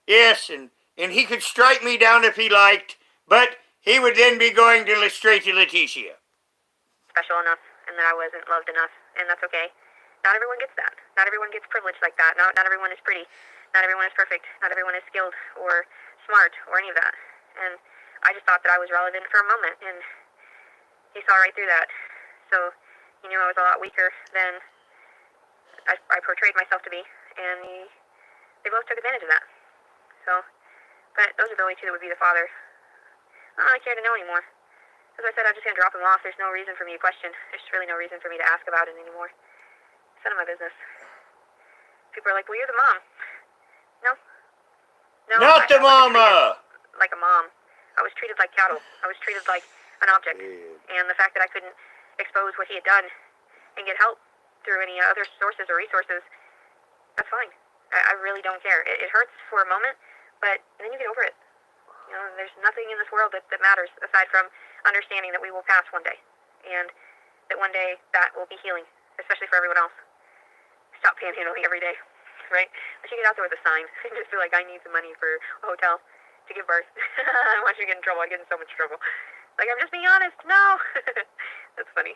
Yes, and he could strike me down if he liked, but he would then be going straight to Leticia. Special enough, and that I wasn't loved enough, and that's okay. Not everyone gets that. Not everyone gets privilege like that. Not everyone is pretty. Not everyone is perfect. Not everyone is skilled or smart or any of that. And I just thought that I was relevant for a moment, and he saw right through that. So he knew I was a lot weaker than I portrayed myself to be, and they both took advantage of that. So, but those are the only two that would be the father. I don't really care to know anymore. As I said, I'm just going to drop him off. There's no reason for me to question. There's just really no reason for me to ask about it anymore. It's none of my business. People are like, well, you're the mom. No. Not the mama! Like a mom. I was treated like cattle. I was treated like an object. And the fact that I couldn't expose what he had done and get help through any other sources or resources, that's fine. I really don't care. It hurts for a moment, but then you get over it. There's nothing in this world that matters aside from understanding that we will pass one day, and that one day that will be healing, especially for everyone else. Stop panhandling every day, right? I should get out there with a sign and just be like, I need some money for a hotel. to give birth. I want you to get in trouble. I get in so much trouble. Like, I'm just being honest. No. That's funny.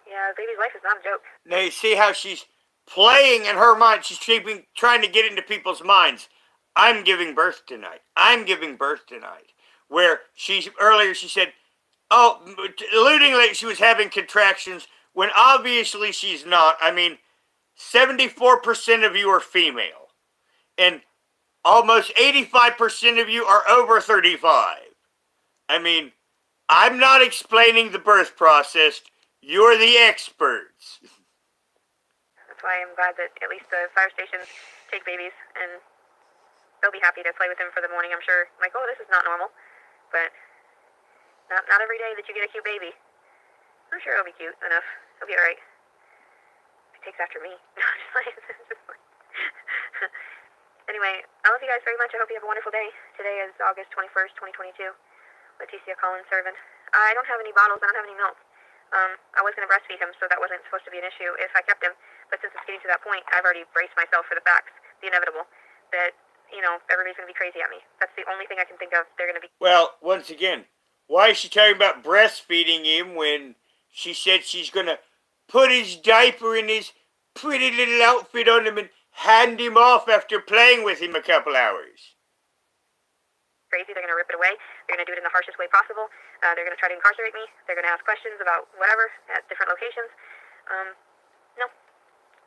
Yeah, baby's life is not a joke. Now you see how she's playing in her mind. She's trying to get into people's minds. I'm giving birth tonight. I'm giving birth tonight. Where earlier she said, oh, alluding like she was having contractions when obviously she's not. I mean, 74% of you are female. And almost 85% of you are over 35. I mean, I'm not explaining the birth process. You're the experts. That's why I'm glad that at least the fire stations take babies, and they'll be happy to play with them for the morning, I'm sure. Like, oh, this is not normal. But not every day that you get a cute baby. I'm sure it'll be cute enough. It'll be alright. It takes after me. Anyway, I love you guys very much. I hope you have a wonderful day. Today is August 21st, 2022. Leticia Collins, servant. I don't have any bottles. I don't have any milk. I was going to breastfeed him, so that wasn't supposed to be an issue if I kept him. But since it's getting to that point, I've already braced myself for the facts, the inevitable, that, everybody's going to be crazy at me. That's the only thing I can think of. They're going to be... Well, once again, why is she talking about breastfeeding him when she said she's going to put his diaper in his pretty little outfit on him and hand him off after playing with him a couple hours? Crazy. They're going to rip it away. They're going to do it in the harshest way possible. They're going to try to incarcerate me. They're going to ask questions about whatever at different locations. No.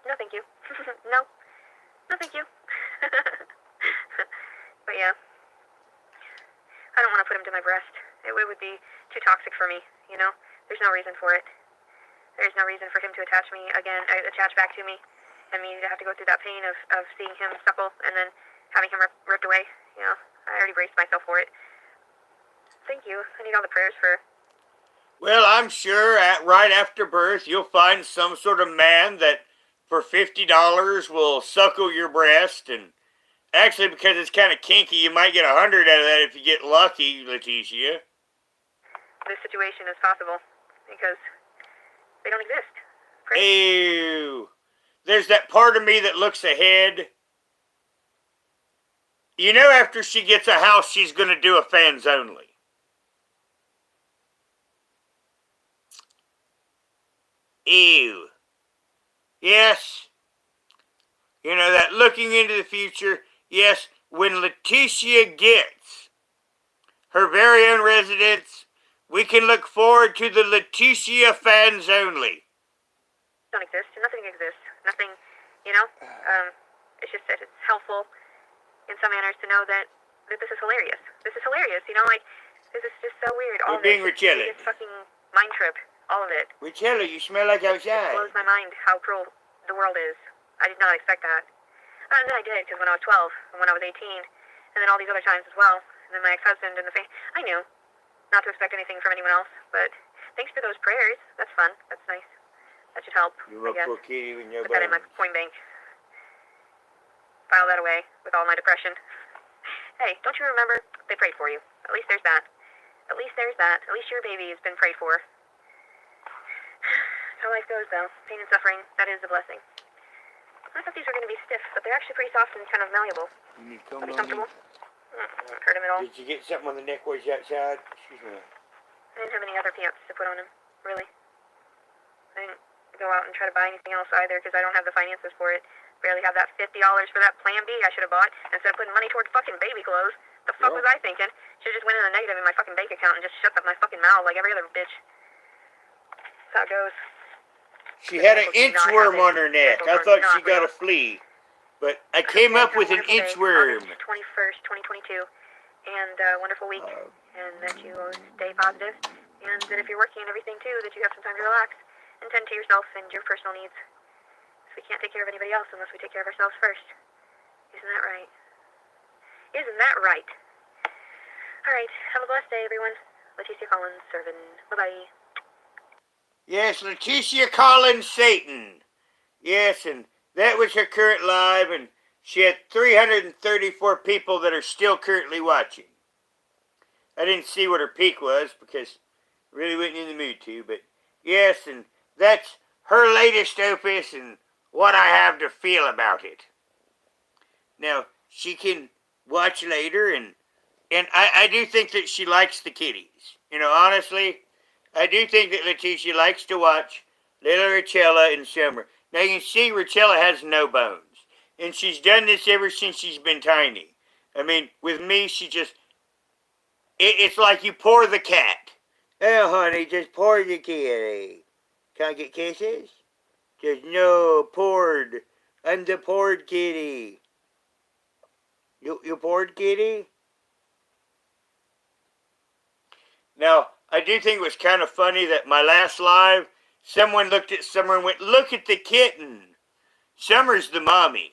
No, thank you. No. No, thank you. But yeah. I don't want to put him to my breast. It would be too toxic for me, There's no reason for it. There's no reason for him to attach back to me, and me to have to go through that pain of seeing him suckle and then having him ripped away. I already braced myself for it. Thank you. I need all the prayers for... Well, I'm sure right after birth you'll find some sort of man that for $50 will suckle your breast, and actually because it's kind of kinky you might get 100 out of that if you get lucky, Leticia. This situation is possible because they don't exist. Ew. There's that part of me that looks ahead. After she gets a house, she's going to do a fans only. Ew. Yes. That looking into the future. Yes, when Leticia gets her very own residence, we can look forward to the Leticia fans only. Don't exist. Nothing exists. Nothing, it's just that it's helpful in some manners to know that this is hilarious. This is hilarious, this is just so weird. All You're being Richella. This fucking mind trip, all of it. Richella, you smell like outside. It blows my mind how cruel the world is. I did not expect that. And then I did, because when I was 12, and when I was 18, and then all these other times as well, and then my ex-husband and the family, I knew not to expect anything from anyone else, but thanks for those prayers. That's fun. That's nice. That should help, You're I guess. a kitty when you're Put that in my coin bank. File that away with all my depression. Hey, don't you remember? They prayed for you. At least there's that. At least there's that. At least your baby has been prayed for. That's how life goes, though. Pain and suffering, that is a blessing. I thought these were going to be stiff, but they're actually pretty soft and kind of malleable. You need to They'll come be on comfortable. me. Won't hurt him at all. Did you get something on the neck while you're outside? Excuse me. I didn't have any other pants to put on him, really. I didn't go out and try to buy anything else either because I don't have the finances for it. Barely have that $50 for that Plan B I should have bought instead of putting money towards fucking baby clothes. The fuck was I thinking? Should've just went in the negative in my fucking bank account and just shut up my fucking mouth like every other bitch. That's how it goes. She had an inchworm on her neck. I thought she got a flea. But I came up with an inchworm. August 21st, 2022. And wonderful week. And that you stay positive. And that if you're working and everything too, that you have some time to relax and tend to yourself and your personal needs. We can't take care of anybody else unless we take care of ourselves first. Isn't that right? Isn't that right? Alright, have a blessed day, everyone. Leticia Collins, serving. Bye-bye. Yes, Leticia Collins Satan. Yes, and that was her current live, and she had 334 people that are still currently watching. I didn't see what her peak was because I really wasn't in the mood to, but yes, and that's her latest opus, and what I have to feel about it. Now, she can watch later, and I do think that she likes the kitties. Honestly, I do think that Leticia likes to watch little Richella in summer. Now you can see Richella has no bones. And she's done this ever since she's been tiny. I mean, with me, it's like you pour the cat. Oh, honey, just pour the kitty. Can I get kisses? Just no, poured. I'm the poured kitty. You poured kitty? Now, I do think it was kind of funny that my last live, someone looked at Summer and went, look at the kitten. Summer's the mommy.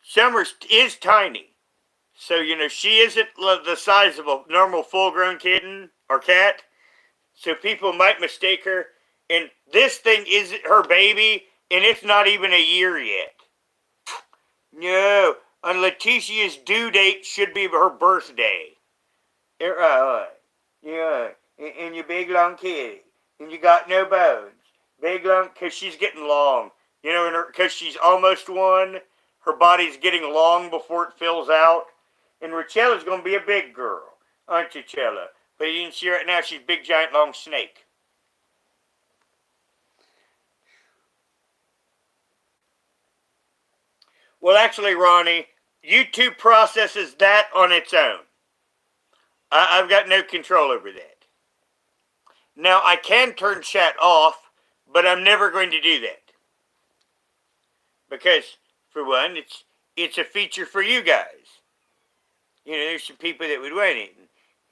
Summer is tiny. So, she isn't the size of a normal full-grown kitten or cat. So people might mistake her. And this thing isn't her baby, and it's not even a year yet. No, on Leticia's due date should be her birthday. Yeah, and your big long kitty, and you got no bones. Big long, because she's getting long. Because she's almost one, her body's getting long before it fills out. And Richella's going to be a big girl, aren't you, Chella? But you can see right now she's big, giant, long snake. Well, actually, Ronnie, YouTube processes that on its own. I've got no control over that. Now, I can turn chat off, but I'm never going to do that. Because, for one, it's a feature for you guys. There's some people that would want it.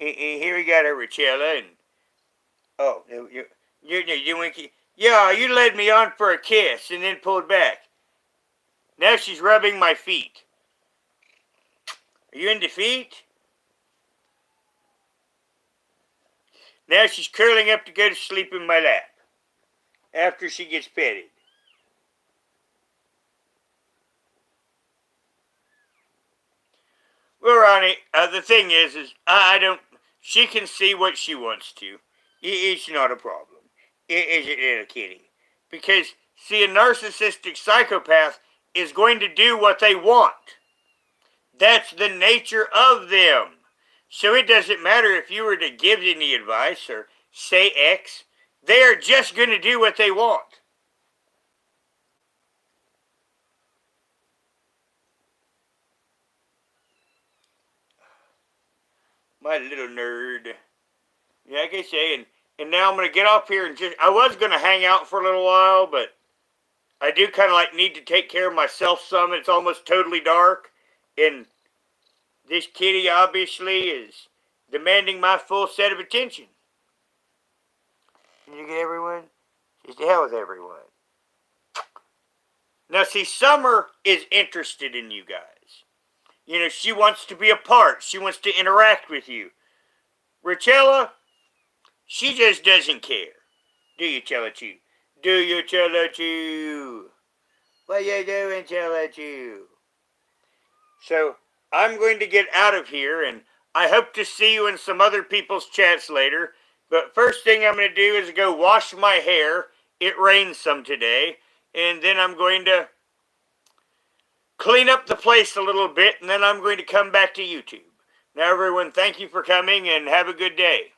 And here we got a Richella, and oh, you winky. Yeah, you led me on for a kiss and then pulled back. Now she's rubbing my feet. Are you in defeat? Now she's curling up to go to sleep in my lap after she gets petted. Well, Ronnie, the thing is I don't. She can see what she wants to. It's not a problem. Is it, little kitty? Because, see, a narcissistic psychopath is going to do what they want. That's the nature of them. So it doesn't matter if you were to give any advice or say X. They are just going to do what they want. My little nerd. Yeah, like I say, and now I'm going to get off here and I was going to hang out for a little while, but I do kind of need to take care of myself some. It's almost totally dark, and this kitty obviously is demanding my full set of attention. Did you get everyone? Just to hell with everyone. Now, see, Summer is interested in you guys. She wants to be a part. She wants to interact with you. Richella, she just doesn't care. Do you, Chella Chew? Do you, Chella Chew? What you doing, Chella Chew? So, I'm going to get out of here, and I hope to see you in some other people's chats later. But first thing I'm going to do is go wash my hair. It rained some today. And then I'm going to clean up the place a little bit, and then I'm going to come back to YouTube. Now, everyone, thank you for coming, and have a good day.